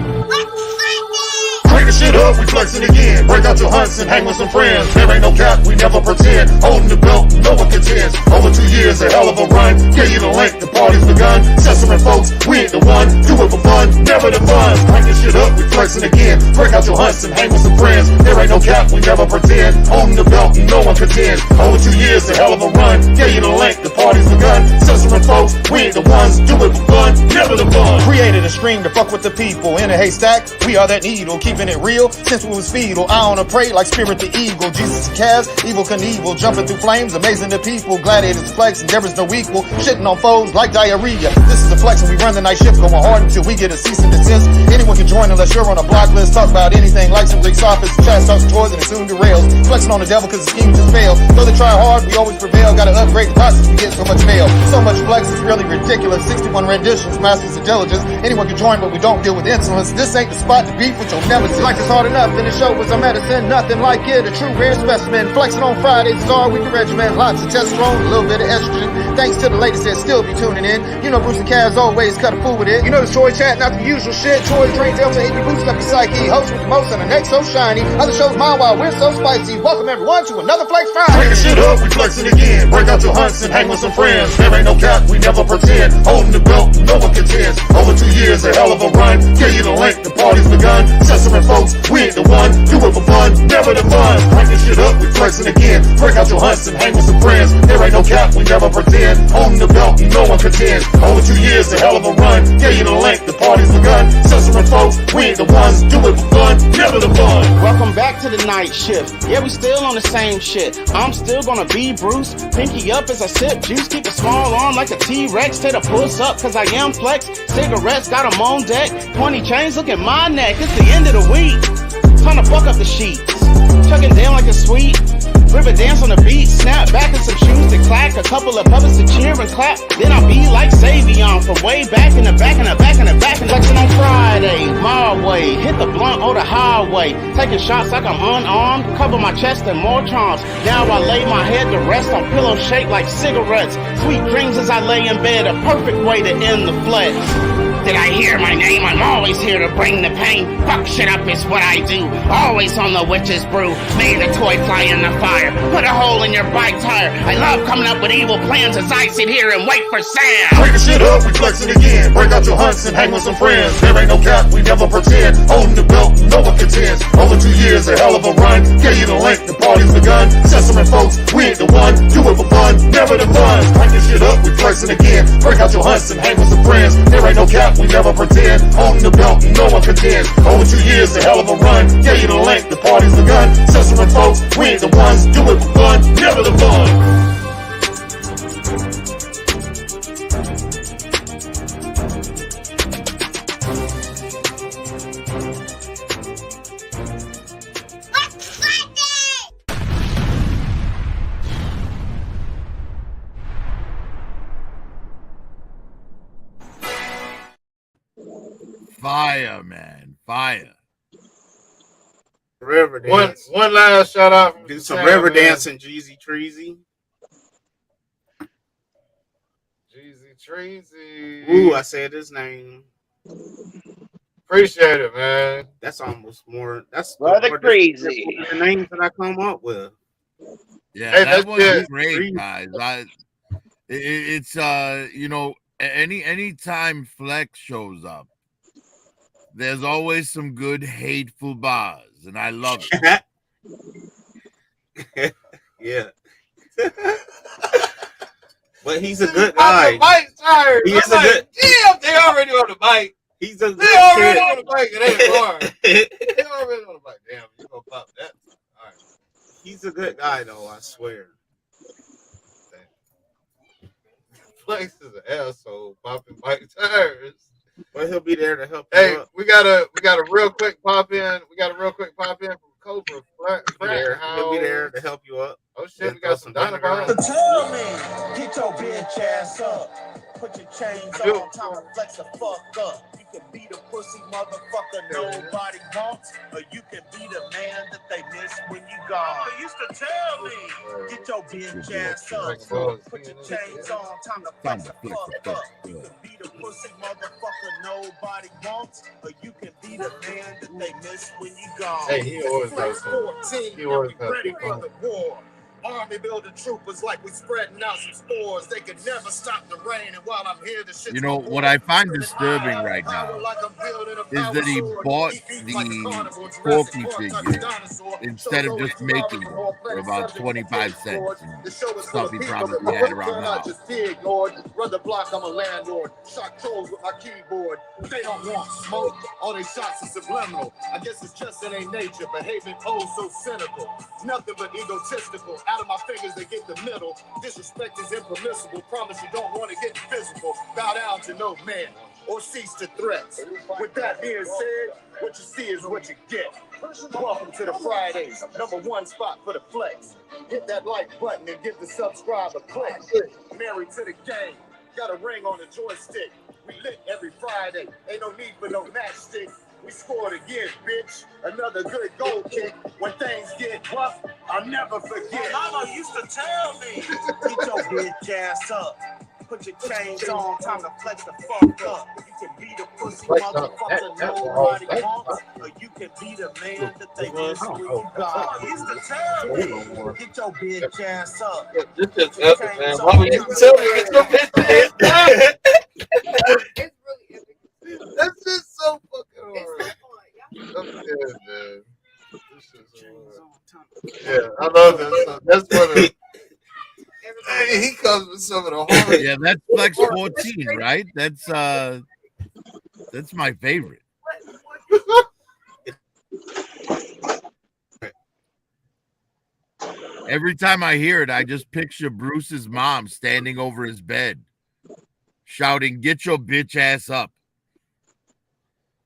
Crank the shit up, we flexing again. Break out your hunts and hang with some friends. There ain't no cap, we never pretend. Holding the belt, no one contends. Over 2 years, a hell of a run. Gave you the length, the party's begun. Sesame folks, we ain't the one. Do it for fun, never the fun. Crank the shit up, we flexing again. Break out your hunts and hang with some friends. There ain't no cap, we never pretend. Holding the belt, no one contends. Over 2 years, a hell of a run. Gave you the length, the party's begun. Sesame folks, we ain't the ones. Do it for fun, never the fun. Created a stream to fuck with the people. In a haystack, we are that needle, keeping it real since we was fetal. I on a prey like Spirit the Eagle. Jesus and Kaz, Evil Knievel, jumping through flames, amazing to people. Gladiators flex and there is no equal. Shitting on foes like diarrhea. This is a flex and we run the night shift, going hard until we get a cease and desist. Anyone can join unless you're on a block list. Talk about anything like some Rick's office. Chat talks towards and it soon derails. Flexing on the devil cause the scheme just failed. Though they try hard, we always prevail. Gotta upgrade the process, we get so much mail. So much flex is really ridiculous. 61 renditions, masters of diligence. Anyone can join but we don't deal with insolence. This ain't the spot to beef with your nemesis. Like it's hard enough, then the show was a medicine. Nothing like it, a true rare specimen. Flexing on Fridays is our weekly regimen. Lots of testosterone, a little bit of estrogen. Thanks to the ladies that still be tuning in. You know Bruce and Kaz always cut a fool with it. You know the Troy chat, not the usual shit. Troy drains Delta AP boost up your psyche. Host with the most and the neck so shiny. Other shows mine while we're so spicy. Welcome everyone to another Flex Friday. Crank the shit up, we flexing again. Break out your hunts and hang with some friends. There ain't no cap, we never pretend. Holding the belt, no one contends. Over 2 years, a hell of a run. Gave you the length, the party's begun. Sesame folks, we ain't the one. Do it for fun, never the fun. Crank the shit up, we flexing again. Break out your hunts and hang with some friends. There ain't no cap, we never pretend. Holding the belt, no one contends. Over 2 years, a hell of a run. Gave you the length, the party's begun. Sesame folks, we ain't the ones. Do it for fun, never the fun. Welcome back to the night shift. Yeah, we still on the same shit. I'm still gonna be Bruce. Pinky up as I sip juice. Keep a small arm like a T-Rex. Take a puss up cause I am flex. Cigarettes got 'em on deck. 20 chains, look at my neck. It's the end of the week. Time to fuck up the sheets. Chucking down like a sweet. River dance on the beat. Snap back in some shoes to clack. A couple of puppets to cheer and clap. Then I'll be like Savion from way back in the back in the back in the back. And flexing on Friday, my way. Hit the blunt or the highway. Taking shots like I'm unarmed. Cover my chest and more charms. Now I lay my head to rest on pillows shaped like cigarettes. Sweet dreams as I lay in bed. A perfect way to end the flex. Did I hear my name? I'm always here to bring the pain. Fuck shit up is what I do. Always on the witch's brew. Made a toy fly in the fire. Put a hole in your bike tire. I love coming up with evil plans as I sit here and wait for Sam. Crank the shit up, we flexing again. Break out your hunts and hang with some friends. There ain't no cap, we never pretend. Holding the belt, no one contends. Over 2 years, a hell of a run. Gave you the length, the party's begun. Sesame folks, we ain't the one. Do it for fun, never the fun. Crank the shit up, we flexing again. Break out your hunts and hang with some friends. There ain't no cap, we never pretend. Holding the belt, no one contends. Over 2 years, a hell of a run. Gave you the length, the party's begun. Sesame folks, we ain't the ones. Do it for fun, never the fun. Fire, man. Fire. River dance. One last shout out. Do some river dancing, Jeezy Treasy. Jeezy Treasy. Ooh, I said his name. Appreciate it, man. That's almost more. That's Brother Crazy. The names that I come up with. Yeah, Hey, that that's was good. great, guys. It's you know, any time Flex shows up, there's always some good hateful bars, and I love it. Yeah. But he's a good guy. Mike's tired. He is I'm a good. Damn, they already on the bike. He's a. They already on the bike. It ain't far. They already on the bike. Damn, you gonna pop that? All right. He's a good guy, though. I swear. Flex is an asshole popping bike tires. But he'll be there to help you Hey, up. we got a real quick pop in. We got a real quick pop in from Cobra. He'll be there to help you up. Oh shit, we got some dynamite. Tell me, get your bitch ass up. Put your chains on, time to flex the fuck up. You can be the pussy motherfucker nobody wants, or you can be the man that they miss when you gone. Oh, used to tell me, get your bitch ass up. Put your chains on, time to flex the fuck up. You can be the pussy motherfucker nobody wants, or you can be the man that they miss when you gone. Hey, he always Flex does that. 14, He and always we does ready that. for the war. Army building troopers like we spreading out some spores. They could never stop the rain, and while I'm here, the shit's You know what I find disturbing right now like I'm building a is power that he sword. bought He eats the like a carnivore, Jurassic Porky Park type figure of dinosaur. instead of Shows just always making for them more for planet about subject 25 for cents and the show is full stuff of he people that probably had lord. around the Cannot house. just be ignored. Run the block, I'm a landlord. Shot trolls with my keyboard. They don't want smoke. All they shots are subliminal. I guess it's just in their nature. Behaving oh so cynical. Nothing but egotistical. Out of my fingers, they get the middle. Disrespect is impermissible. Promise you don't want to get physical. Bow down to no man or cease to threats. With that being said, what you see is what you get. Welcome to the Fridays, #1 spot for the flex. Hit that like button and give the subscribe a click. Married to the game, got a ring on the joystick. We lit every Friday, ain't no need for no matchstick. We scored again, bitch. Another good goal kick. When things get rough, I'll never forget. Mama used to tell me, get your bitch ass up. Put your chains on, time to flex the fuck up. You can be the pussy motherfucker nobody wants, or you can be the man that they miss when you gone. Mama used to tell me, get your bitch ass up. This Put is your epic, chains man. on, Mama used to tell me, get your bitch ass up. That's just so fucking hard. I'm dead, man. This shit's so hard. Yeah, I love that song. That's one of. Hey, he comes with some of the hardest. Yeah, that's Flex 14, right? That's my favorite. Every time I hear it, I just picture Bruce's mom standing over his bed, shouting, "Get your bitch ass up."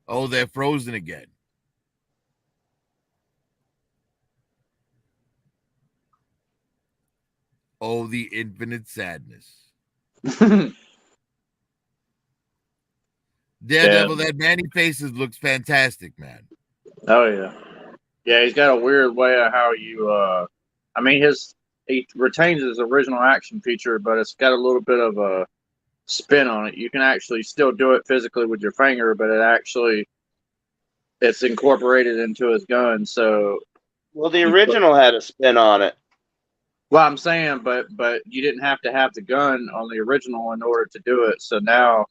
Oh, they're frozen again. Oh, the infinite sadness. Daredevil, that Manny Faces looks fantastic, man. Oh yeah, yeah. He's got a weird way of how you. I mean, he retains his original action feature, but it's got a little bit of a spin on it. You can actually still do it physically with your finger, but it's incorporated into his gun. So, well, the original had a spin on it. Well, I'm saying, but you didn't have to have the gun on the original in order to do it. So now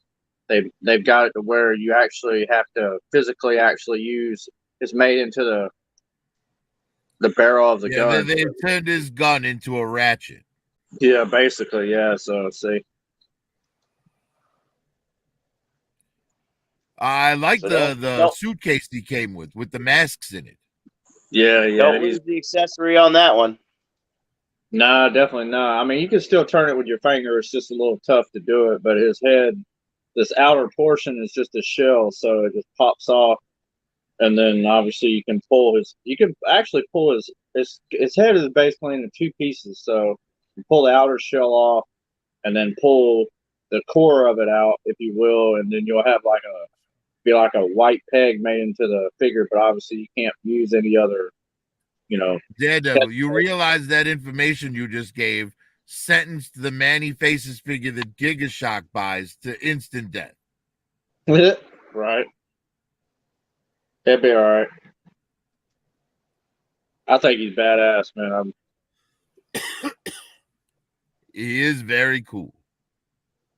they've got it to where you actually have to physically actually use. It's made into the barrel of the gun. They turned his gun into a ratchet. Yeah, basically, yeah. So see, I like the suitcase he came with the masks in it. Yeah. Don't lose the accessory on that one. No, definitely not. I mean, you can still turn it with your finger. It's just a little tough to do it. But his head, this outer portion is just a shell, so it just pops off. And then obviously you can actually pull his head is basically into two pieces. So you pull the outer shell off and then pull the core of it out, if you will, and then you'll have like a white peg made into the figure, but obviously you can't use any other, Daredevil, you realize that information you just gave sentenced the Manny Faces figure that Gigashock buys to instant death. Right. It'd be all right. I think he's badass, man. He is very cool.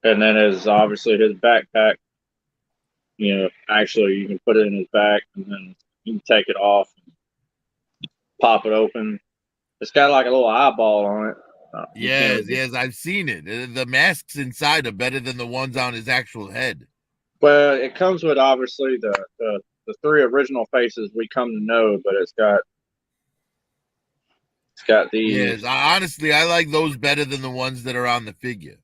And then obviously his backpack, actually you can put it in his back and then you can take it off and pop it open. It's got like a little eyeball on it. Yes, I've seen it. The masks inside are better than the ones on his actual head. Well, it comes with obviously the three original faces we come to know, but it's got these. Yes, honestly, I like those better than the ones that are on the figure.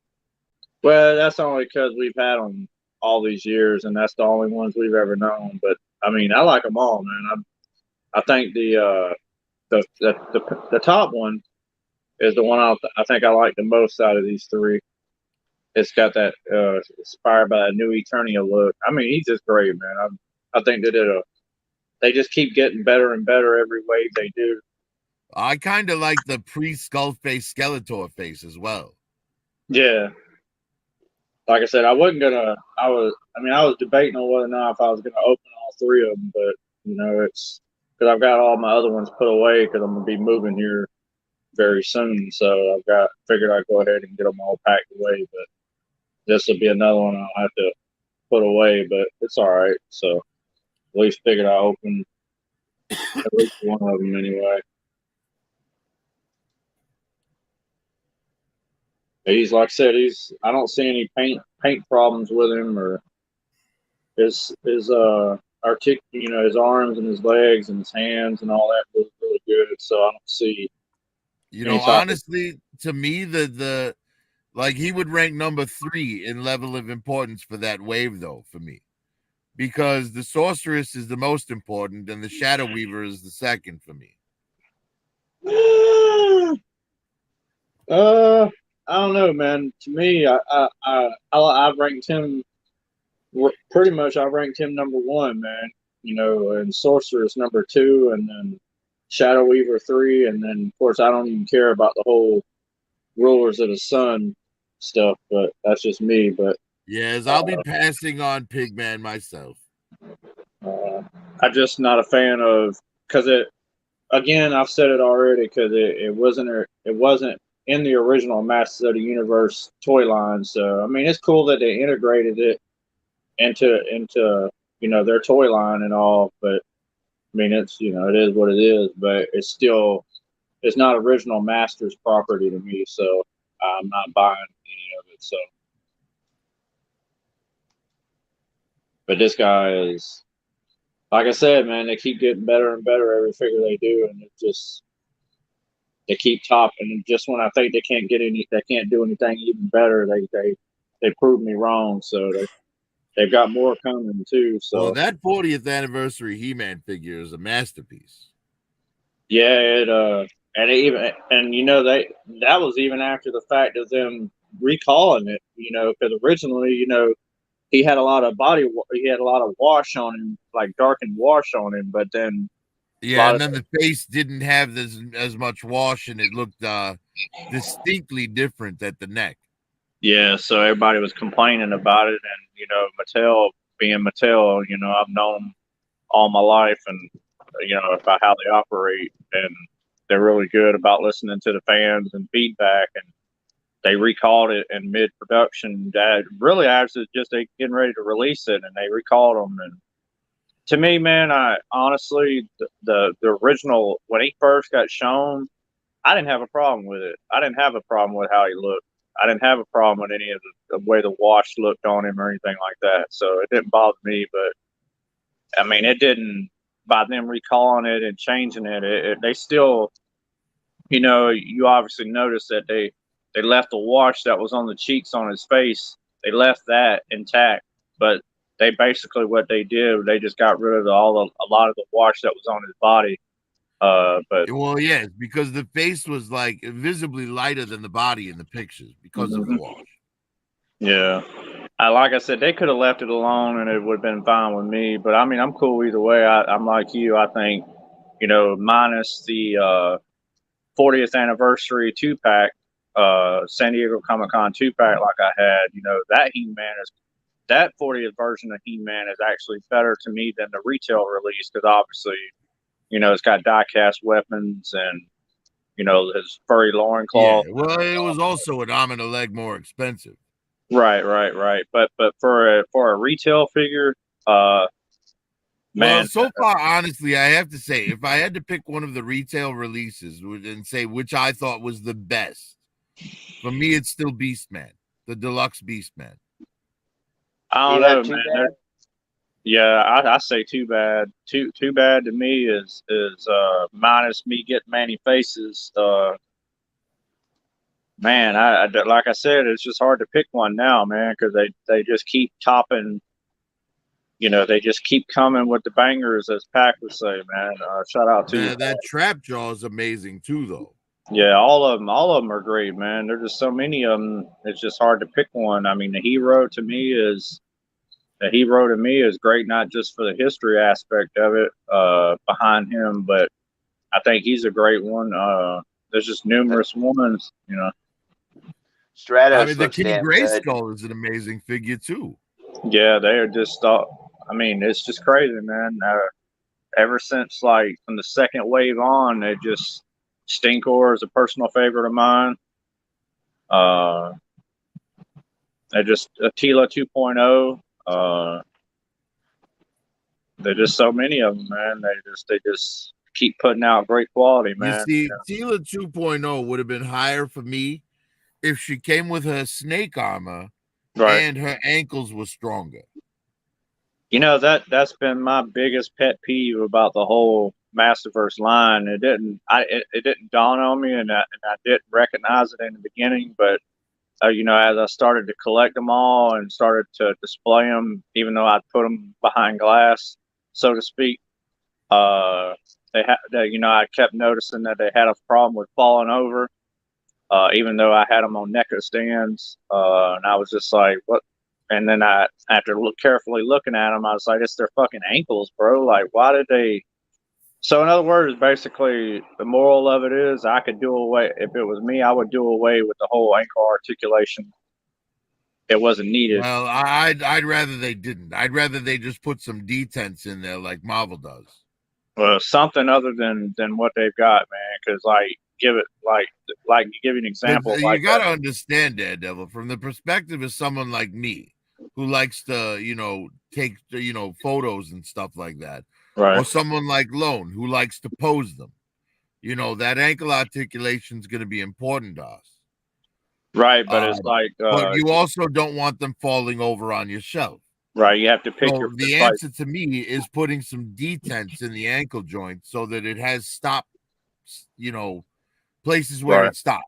Well, that's only because we've had them all these years, and that's the only ones we've ever known. But I mean, I like them all, man. I think the top one is the one I think I like the most out of these three. It's got that inspired by a new Eternia look. I mean, he's just great, man. I think they just keep getting better and better every wave they do. I kind of like the pre-skull face Skeletor face as well. Yeah. like I said, I wasn't gonna. I was debating on whether or not if I was gonna open all three of them, but it's because I've got all my other ones put away because I'm gonna be moving here very soon. So figured I'd go ahead and get them all packed away. But this will be another one I'll have to put away, but it's all right. So at least figured I open at least one of them anyway. He's like I said, I don't see any paint problems with him or his his arms and his legs and his hands and all that look really good. So I don't see. Honestly, to me, the like he would rank number 3 in level of importance for that wave, though, for me, because the Sorceress is the most important and the Shadow Weaver is the second for me. I don't know, man. To me, I ranked him pretty much. I ranked him number 1, man. And Sorceress number 2, and then Shadow Weaver 3, and then of course I don't even care about the whole Rulers of the Sun stuff, but that's just me. But yes, I'll be passing on Pigman myself. I'm just not a fan of because again, I've said it already because it wasn't in the original Masters of the Universe toy line. So I mean, it's cool that they integrated it into their toy line and all. But I mean, it is what it is. But it's not original Masters property to me. So I'm not buying any of it. So, but this guy is. Like I said, man, they keep getting better and better every figure they do, and they keep topping. And just when I think they can't do anything even better, they prove me wrong. So they've got more coming too. So well, that 40th anniversary He-Man figure is a masterpiece. Yeah, that was even after the fact of them recalling it. Because originally, he had a lot of wash on him, like darkened wash on him, but then and then the face didn't have as much wash, and it looked distinctly different at the neck. Yeah, so everybody was complaining about it, and Mattel being Mattel, I've known all my life, and about how they operate, and they're really good about listening to the fans and feedback, and they recalled it in mid-production. That really actually just they getting ready to release it, and they recalled them. And to me, man, I honestly the original when he first got shown, I didn't have a problem with it. I didn't have a problem with how he looked. I didn't have a problem with any of the way the wash looked on him or anything like that. So it didn't bother me. But I mean, it didn't by them recalling it and changing it. They still, you obviously notice that they left the wash that was on the cheeks on his face. They left that intact, but they basically what they did, they just got rid of a lot of the wash that was on his body. But well, yes, because the face was like visibly lighter than the body in the pictures because of the wash. Yeah, like I said, they could have left it alone and it would have been fine with me. But I mean, I'm cool either way. I'm like you. I think, minus the 40th anniversary 2-pack. San Diego Comic-Con 2-pack like I had, that He-Man that 40th version of He-Man is actually better to me than the retail release because obviously, it's got die-cast weapons and, his furry loincloth. Yeah, well, it was also an arm and a leg more expensive. Right. But for a retail figure, man. Well, so far, honestly, I have to say, if I had to pick one of the retail releases and say which I thought was the best, for me, it's still Beastman, the deluxe Beastman. I don't know, man. Yeah, I say too bad. Too bad to me is minus me getting many faces. Man, I like I said, it's just hard to pick one now, man, because they just keep topping. They just keep coming with the bangers, as Pac would say, man. Shout out to that Trap Jaw is amazing too, though. Yeah, all of them are great, man. There's just so many of them. It's just hard to pick one. I mean, the hero to me is great, not just for the history aspect of it behind him, but I think he's a great one. There's just numerous ones, Stratos I mean, the looks King damn Gray good. Skull is an amazing figure too. Yeah, they are just. I mean, it's just crazy, man. Ever since like from the second wave on, they just Stinkor is a personal favorite of mine. They just Attila 2.0. There's just so many of them, man. They just keep putting out great quality, You man. see, Tila 2.0 would have been higher for me if she came with her snake armor Right. and her ankles were stronger. You know that's been my biggest pet peeve about the whole Masterverse line. It didn't dawn on me, and I didn't recognize it in the beginning. But you know, as I started to collect them all and started to display them, even though I'd put them behind glass, so to speak, you know, I kept noticing that they had a problem with falling over. Even though I had them on NECA stands, and I was just like, what? And then after carefully looking at them, I was like, it's their fucking ankles, bro. Like, why did they? So, in other words, basically, the moral of it is, I could do away. If it was me, I would do away with the whole ankle articulation. It wasn't needed. Well, I'd rather they didn't. I'd rather they just put some detents in there like Marvel does. Well, something other than what they've got, man. Because give you an example. You got to understand, Daredevil, from the perspective of someone like me, who likes to, you know, take, you know, photos and stuff like that, right? Or someone like Lone, who likes to pose them. You know, that ankle articulation is going to be important to us, right? But it's but you also don't want them falling over on your shelf. Right, you have to pick your. The answer to me is putting some detents in the ankle joint so that it has stop, you know, places where it stops.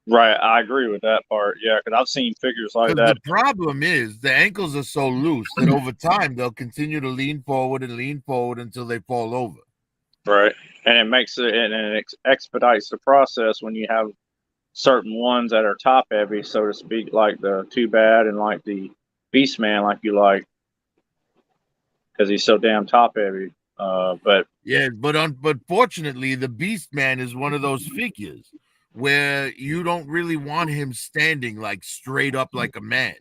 Right, I agree with that part. Yeah, because I've seen figures like that. The problem is the ankles are so loose that over time they'll continue to lean forward until they fall over. Right, and it makes it and it expedites the process when you have certain ones that are top heavy, so to speak, like the Too Bad and like the Beast Man, like you like, because he's so damn top heavy. But fortunately, the Beast Man is one of those figures where you don't really want him standing like straight up like a man,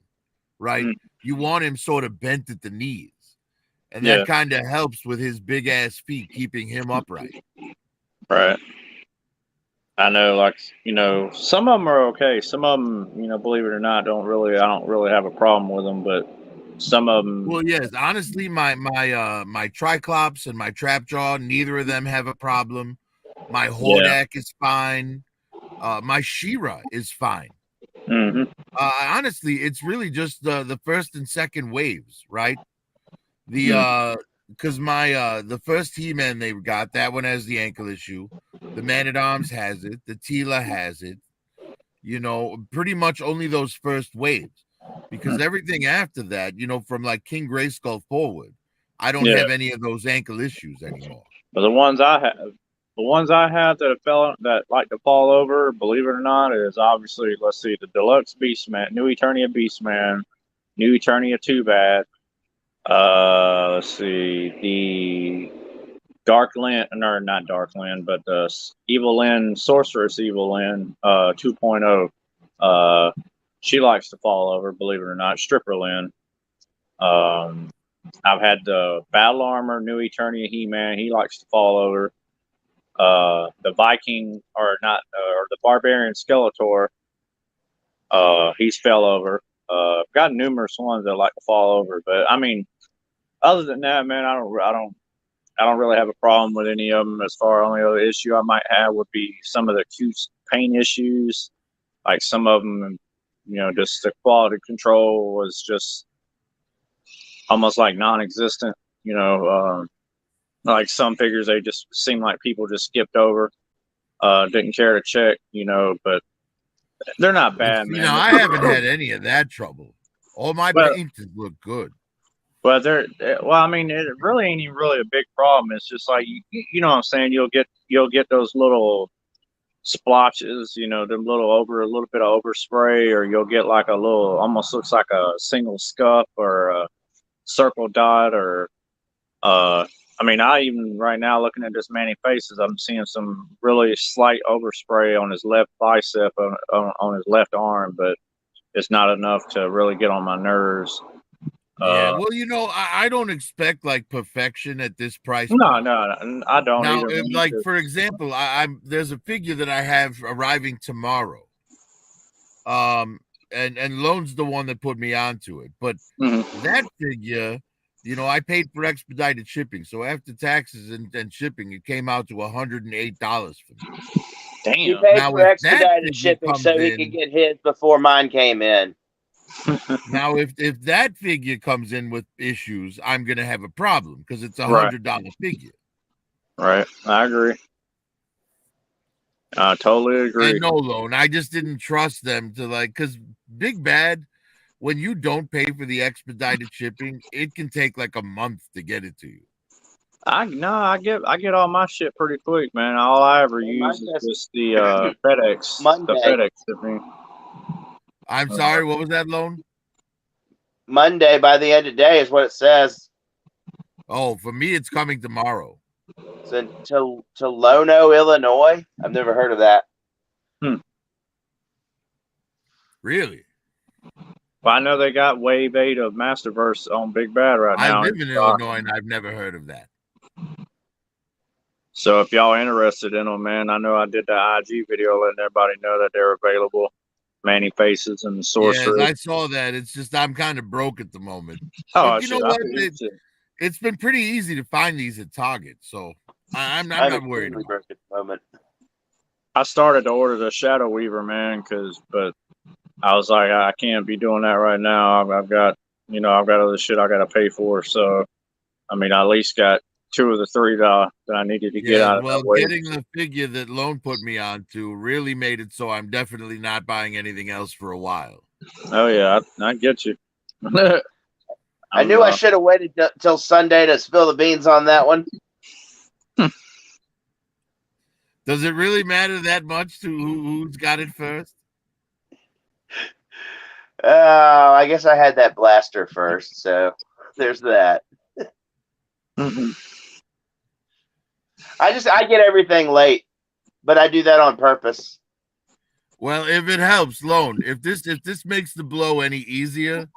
right? You want him sort of bent at the knees, and that kind of helps with his big ass feet keeping him upright. Right. I know, like, you know, some of them are okay. Some of them, you know, believe it or not, I don't really have a problem with them, but some of them. Well, yes, honestly, my Triclops and my Trapjaw, neither of them have a problem. My Hordak is fine. My She-Ra is fine. Mm-hmm. Honestly, it's really just the first and second waves, right? Because the first He-Man they got, that one has the ankle issue. The Man-at-Arms has it. The Tila has it. You know, pretty much only those first waves. Because everything after that, you know, from like King Grayskull forward, I don't have any of those ankle issues anymore. But the ones I have that like to fall over, believe it or not, is obviously, let's see, the Deluxe Beastman, New Eternia Beastman, New Eternia Too Bad. Let's see, the Dark Land, or not Dark Land, but the Evil Lyn, Sorceress Evil Lyn 2.0. She likes to fall over, believe it or not. Stripper Lyn. I've had the Battle Armor, New Eternia He-Man. He likes to fall over. The Viking, or the Barbarian Skeletor. He's fell over. I've got numerous ones that like to fall over, but I mean, other than that, man, I don't really have a problem with any of them. As far as only other issue I might have would be some of the cute paint issues, like some of them. You know, just the quality control was just almost like non-existent. You know, like some figures, they just seem like people just skipped over, didn't care to check. You know, but they're not bad, man. You know, I haven't had any of that trouble. All my paintings look good. But I mean, it really ain't even really a big problem. It's just like you know what I'm saying. You'll get those little splotches, you know, a little bit of overspray, or you'll get like a little, almost looks like a single scuff or a circle dot, or I mean, I even right now looking at this Manny Faces, I'm seeing some really slight overspray on his left bicep on his left arm, but it's not enough to really get on my nerves. Yeah, well, I don't expect like perfection at this price No, point. no, I don't Now, either. like for example, there's a figure that I have arriving tomorrow. And Lone's the one that put me onto it, but that figure, I paid for expedited shipping, so after taxes and shipping, it came out to $108 for me. Damn. He paid Now, for if expedited that shipping comes so he in- could get his before mine came in. Now, if that figure comes in with issues, I'm gonna have a problem because it's $100 figure. Right, I agree. I totally agree. And no, Lone, I just didn't trust them to because Big Bad, when you don't pay for the expedited shipping, it can take like a month to get it to you. I get all my shit pretty quick, man. All I ever use is just the FedEx. Monday. The FedEx shipping. I'm sorry, what was that, Lone? Monday by the end of the day is what it says. Oh, for me, it's coming tomorrow. So to Lono, Illinois. I've never heard of that. Really? Well, I know they got Wave 8 of Masterverse on Big Bad right now. I live in Illinois, and I've never heard of that. So if y'all interested in them, man, I know I did the IG video letting everybody know that they're available. Manny Faces and the Sorcerer. Yes, I saw that. It's just I'm kind of broke at the moment. Oh, but you know what? It's been pretty easy to find these at Target, so I'm not worried about it. At the moment. I started to order the Shadow Weaver, man, but I was like, I can't be doing that right now. I've got other shit I got to pay for. So, I mean, I at least got 2 of the 3 that I needed to get out of that way. Getting the figure that Lone put me on to really made it so I'm definitely not buying anything else for a while. Oh, yeah, I get you. I knew I should have waited till Sunday to spill the beans on that one. Does it really matter that much to who's got it first? I guess I had that blaster first, so there's that. I get everything late, but I do that on purpose. Well, if it helps, Lone, if this makes the blow any easier,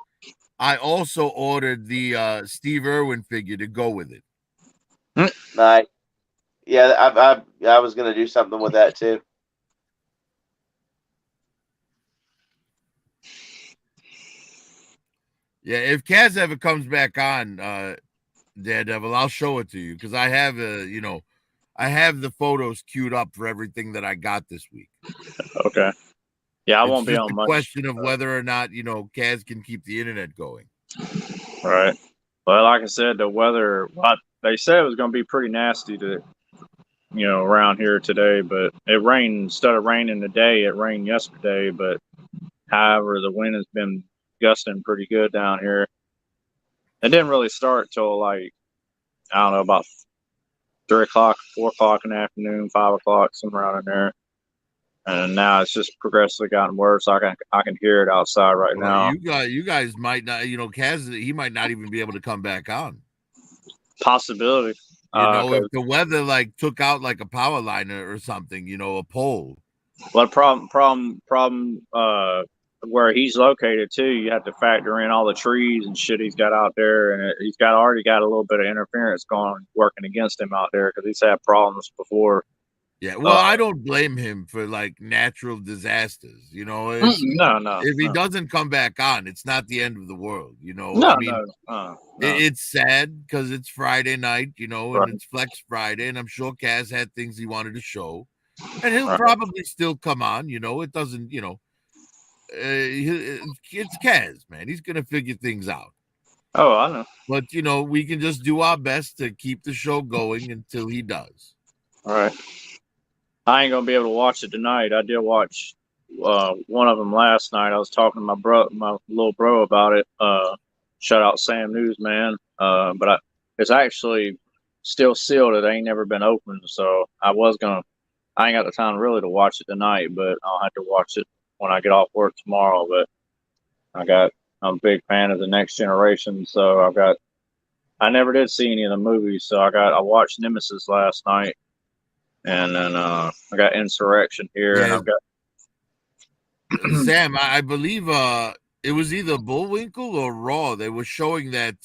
I also ordered the Steve Irwin figure to go with it. Nice. Yeah, I was gonna do something with that too. Yeah, if Kaz ever comes back on Daredevil, I'll show it to you because I have I have the photos queued up for everything that I got this week. Okay. Yeah, I It's won't be just on a much. question of whether or not Kaz can keep the internet going. Right. Well, like I said, the weather. They said it was going to be pretty nasty around here today, but it rained. Instead of raining today, it rained yesterday. But however, the wind has been gusting pretty good down here. It didn't really start till about 3 o'clock, 4 o'clock in the afternoon, 5 o'clock, somewhere around in there. And now it's just progressively gotten worse. I can hear it outside right now. You guys might not, Kaz, he might not even be able to come back on. Possibility. If the weather took out a power liner or something, a pole. Well, problem. Where he's located too, you have to factor in all the trees and shit he's got out there, and he's already got a little bit of interference working against him out there because he's had problems before. Yeah, well, I don't blame him for natural disasters. No. If he doesn't come back on, it's not the end of the world. No. It's sad because it's Friday night, and Right. it's Flex Friday, and I'm sure Kaz had things he wanted to show, and he'll probably still come on. It doesn't, it's Kaz, man. He's gonna figure things out. Oh, I know. But we can just do our best to keep the show going until he does. All right. I ain't gonna be able to watch it tonight. I did watch one of them last night. I was talking to my little bro about it. Shout out Sam Newsman. But it's actually still sealed. It ain't never been opened. So I ain't got the time really to watch it tonight, but I'll have to watch it when I get off work tomorrow. But I'm a big fan of the Next Generation, so I never did see any of the movies, so I watched Nemesis last night, and then I got Insurrection here, and Yeah, I've got Sam, I believe it was either Bullwinkle or Raw. They were showing that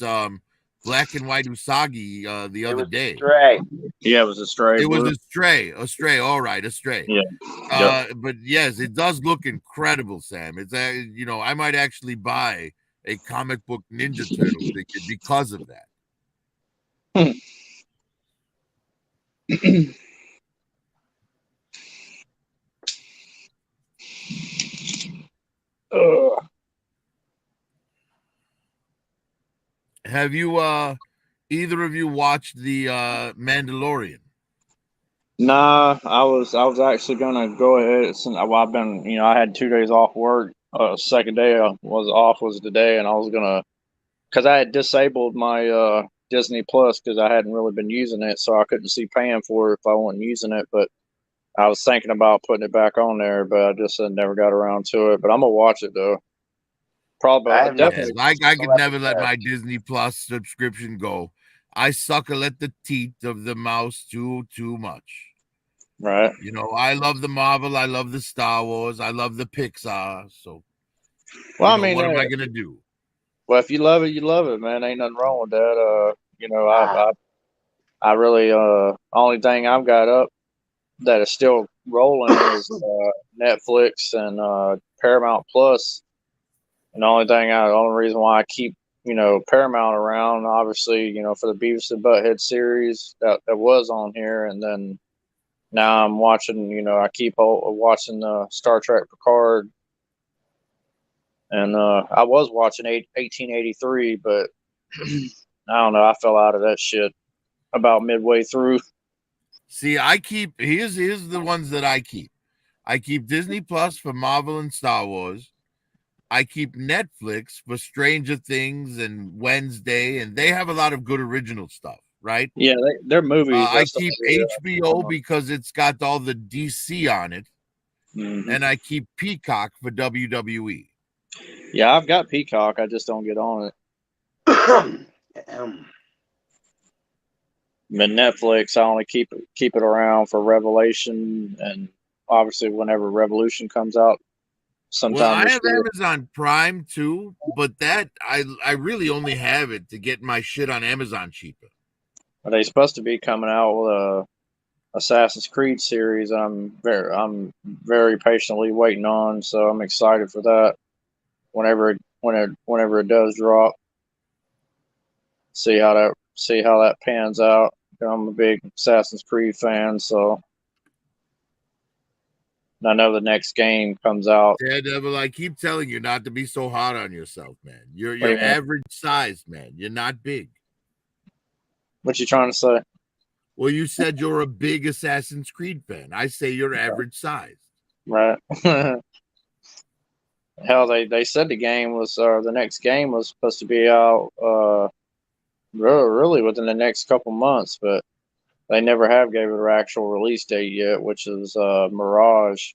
black and white Usagi the other day. Stray. Yeah, it was a Stray. It was Blue. a stray. All right, a stray. Yeah. Yep. But yes, it does look incredible, Sam. It's I might actually buy a comic book Ninja Turtle figure because of that. Have you either of you watched the Mandalorian? Nah, I was actually gonna go ahead. Since I've been, I had 2 days off work. Second day was today, and I was gonna, because I had disabled my Disney Plus because I hadn't really been using it, so I couldn't see paying for it if I wasn't using it. But I was thinking about putting it back on there, but I just never got around to it. But I'm gonna watch it though. Probably, definitely. I could never let my Disney Plus subscription go. I suckle at the teeth of the mouse too much. Right. I love the Marvel, I love the Star Wars, I love the Pixar. So, well, I mean, what am I gonna do? Well, if you love it, you love it, man. Ain't nothing wrong with that. I really only thing I've got up that is still rolling is Netflix and Paramount Plus. And the only reason why I keep Paramount around, obviously, for the Beavis and Butthead series that was on here, and then now I'm watching. I keep watching Star Trek Picard, and I was watching 1883, but I don't know. I fell out of that shit about midway through. See, I keep here's the ones that I keep. I keep Disney Plus for Marvel and Star Wars. I keep Netflix for Stranger Things and Wednesday, and they have a lot of good original stuff, right? Yeah, they're movies. I keep HBO because it's got all the DC on it, and I keep Peacock for WWE. Yeah, I've got Peacock. I just don't get on it. But Netflix, I only keep it around for Revelation, and obviously whenever Revolution comes out. Well, I have Amazon Prime too, but that I really only have it to get my shit on Amazon cheaper. Are they supposed to be coming out with a Assassin's Creed series? I'm very patiently waiting on, so I'm excited for that. Whenever it does drop, see how that pans out. I'm a big Assassin's Creed fan, so. I know the next game comes out. Daredevil, I keep telling you not to be so hard on yourself, man. You're Yeah. average size, man. You're not big. What you trying to say? Well, you said you're a big Assassin's Creed fan. I say you're average size. Right. Hell, they said the next game was supposed to be out really within the next couple months, but they never have gave it an actual release date yet, which is Mirage.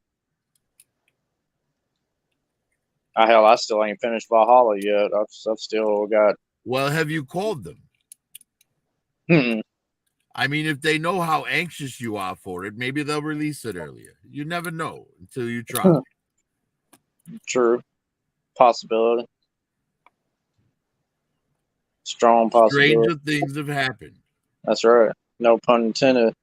I still ain't finished Valhalla yet. I've still got. Well, have you called them? I mean, if they know how anxious you are for it, maybe they'll release it earlier. You never know until you try. True. Possibility. Strong possibility. Stranger things have happened. That's right. No pun intended.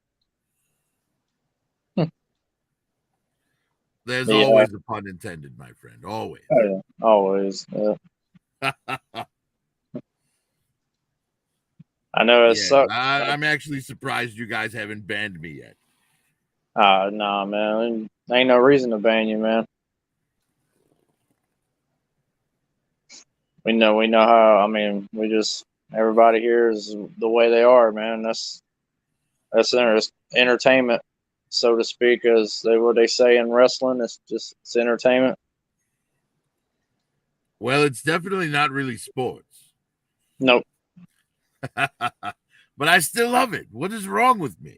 There's always a pun intended, my friend. Always. Yeah, always. Yeah. I know it sucks. I'm actually surprised you guys haven't banned me yet. Nah, man. Ain't no reason to ban you, man. We know how. I mean, everybody here is the way they are, man. That's entertainment, so to speak, as what they say in wrestling. It's entertainment. Well, it's definitely not really sports. Nope. But I still love it. What is wrong with me?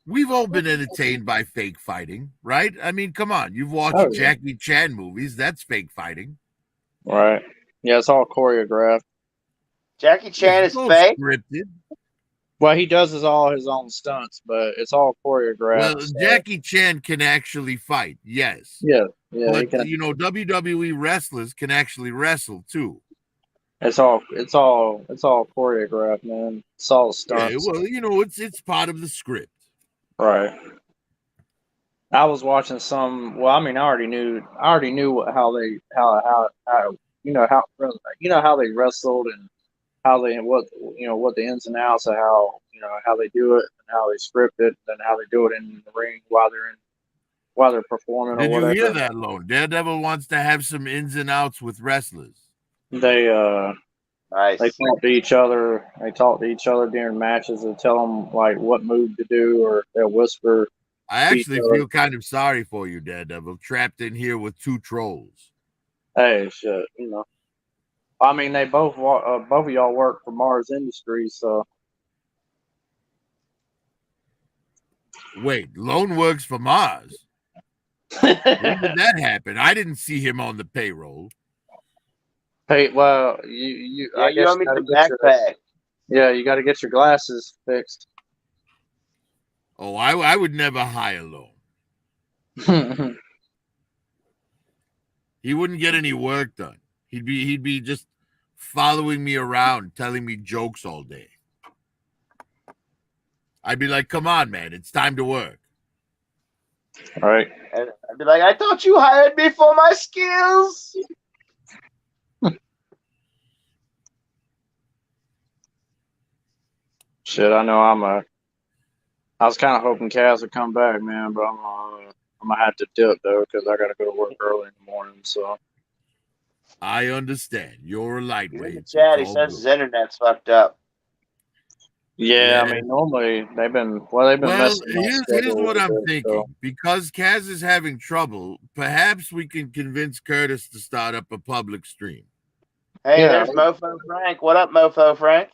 We've all been entertained by fake fighting, right? I mean, come on. You've watched Oh, yeah. Jackie Chan movies. That's fake fighting. Right. Yeah, it's all choreographed. Jackie Chan It's is all fake. scripted. Well, he does all his own stunts, but it's all choreographed. Well, so- Jackie Chan can actually fight, yes. Yeah, yeah, he But can. you know, WWE wrestlers can actually wrestle too. It's all choreographed, man. It's all Yeah, stunts. well, you know, it's part of the script. Right. I was watching some. Well, I mean, I already knew how how they wrestled and how they what the ins and outs of how they do it and how they script it and how they do it in the ring while they're performing or Did you hear whatever. that, Lone? Daredevil wants to have some ins and outs with wrestlers. They Nice. they talk to each other. They talk to each other during matches and tell them like what move to do, or they'll whisper. I actually feel kind of sorry for you, Daredevil, trapped in here with two trolls. Hey, shit, I mean, they both of y'all work for Mars Industries, so Wait, Lone works for Mars. When did that happen? I didn't see him on the payroll. hey, well, you Yeah, I you guess owe me gotta some get your backpack. you got to get your glasses fixed. Oh, I would never hire Lone. He wouldn't get any work done. He'd be just following me around, telling me jokes all day. I'd be like, "Come on, man, it's time to work." All right. And I'd be like, I thought you hired me for my skills. Shit, I know I was kind of hoping Kaz would come back, man, but I'm gonna have to dip though because I gotta go to work early in the morning. So I understand. You're a In the lightweight. chat, he It's all says good. his internet's fucked up. yeah, I Yeah. mean normally they've been Well, messing my here's schedule what a I'm bit, so. thinking. Because Kaz is having trouble, perhaps we can convince Curtis to start up a public stream. Hey, Yeah. there's Mofo Frank. What up, Mofo Frank?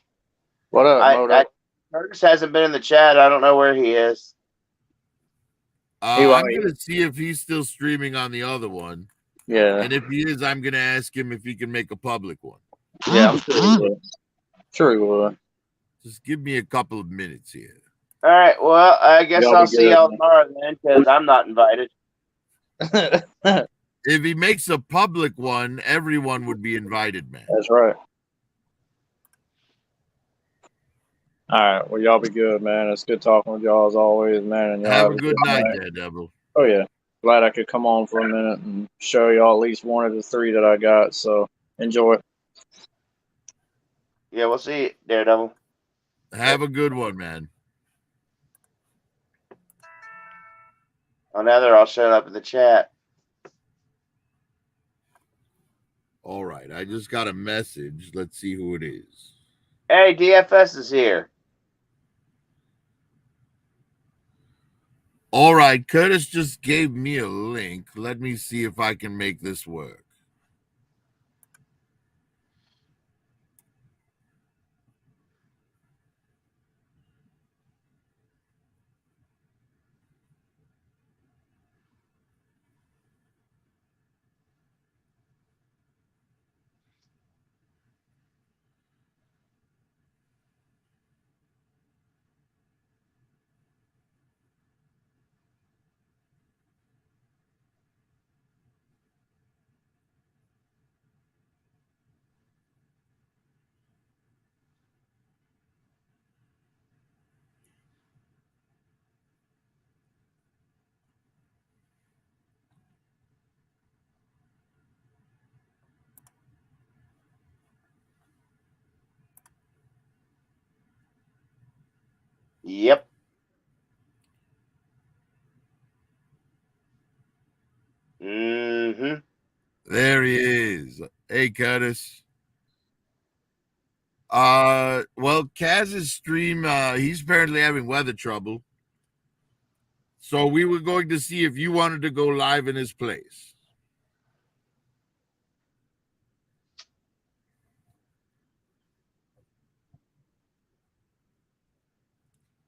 What up, Moto? Curtis hasn't been in the chat. I don't know where he is. I'm gonna see if he's still streaming on the other one. Yeah. And if he is, I'm gonna ask him if he can make a public one. Yeah, I'm sure he will. Sure he will. Just give me a couple of minutes here. All right. Well, I guess Y'all I'll be see good, y'all man. tomorrow then, because I'm not invited. If he makes a public one, everyone would be invited, man. That's right. All right. Well, y'all be good, man. It's good talking with y'all as always, man. And y'all Have a good night, Daredevil. Oh yeah. Glad I could come on for a minute and show y'all at least one of the three that I got. So enjoy. Yeah, we'll see you, Daredevil. Have a good one, man. Oh, now they're all showing up in the chat. All right. I just got a message. Let's see who it is. Hey, DFS is here. All right. Curtis just gave me a link. Let me see if I can make this work. Yep. Mm-hmm. There he is. Hey, Curtis. Well, Kaz's stream, he's apparently having weather trouble. So we were going to see if you wanted to go live in his place.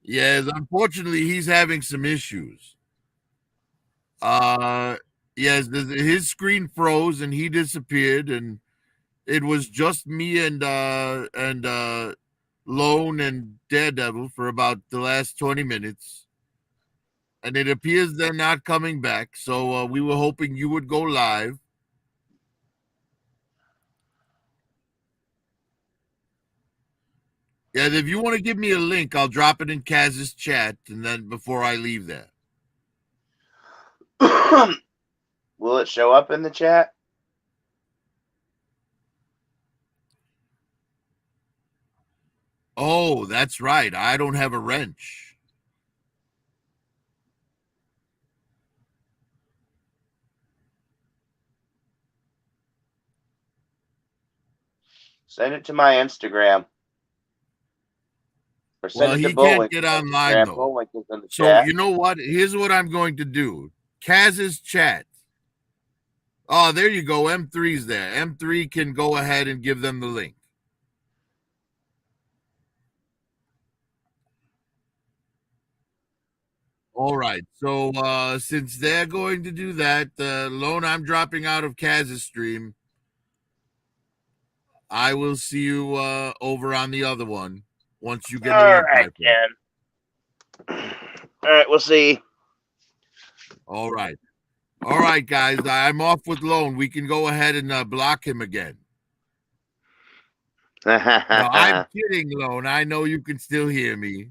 Yes, unfortunately, he's having some issues. Yes, his screen froze and he disappeared, and it was just me and Lone and Daredevil for about the last 20 minutes. And it appears they're not coming back. So we were hoping you would go live. Yeah, if you want to give me a link, I'll drop it in Kaz's chat, and then before I leave there. Will it show up in the chat? Oh, that's right. I don't have a wrench. Send it to my Instagram. Or send Well, it to he can't Bullwink's get online, Instagram. though. Bullwink is in the So chat. you know what? Here's what I'm going to do. Kaz's chat. Oh, there you go. M3's there. M3 can go ahead and give them the link. All right. So since they're going to do that, Lone, I'm dropping out of Kaz's stream. I will see you over on the other one once you get the link. All right, Ken. All right, we'll see. All right. All right, guys. I'm off with Lone. We can go ahead and block him again. No, I'm kidding, Lone. I know you can still hear me.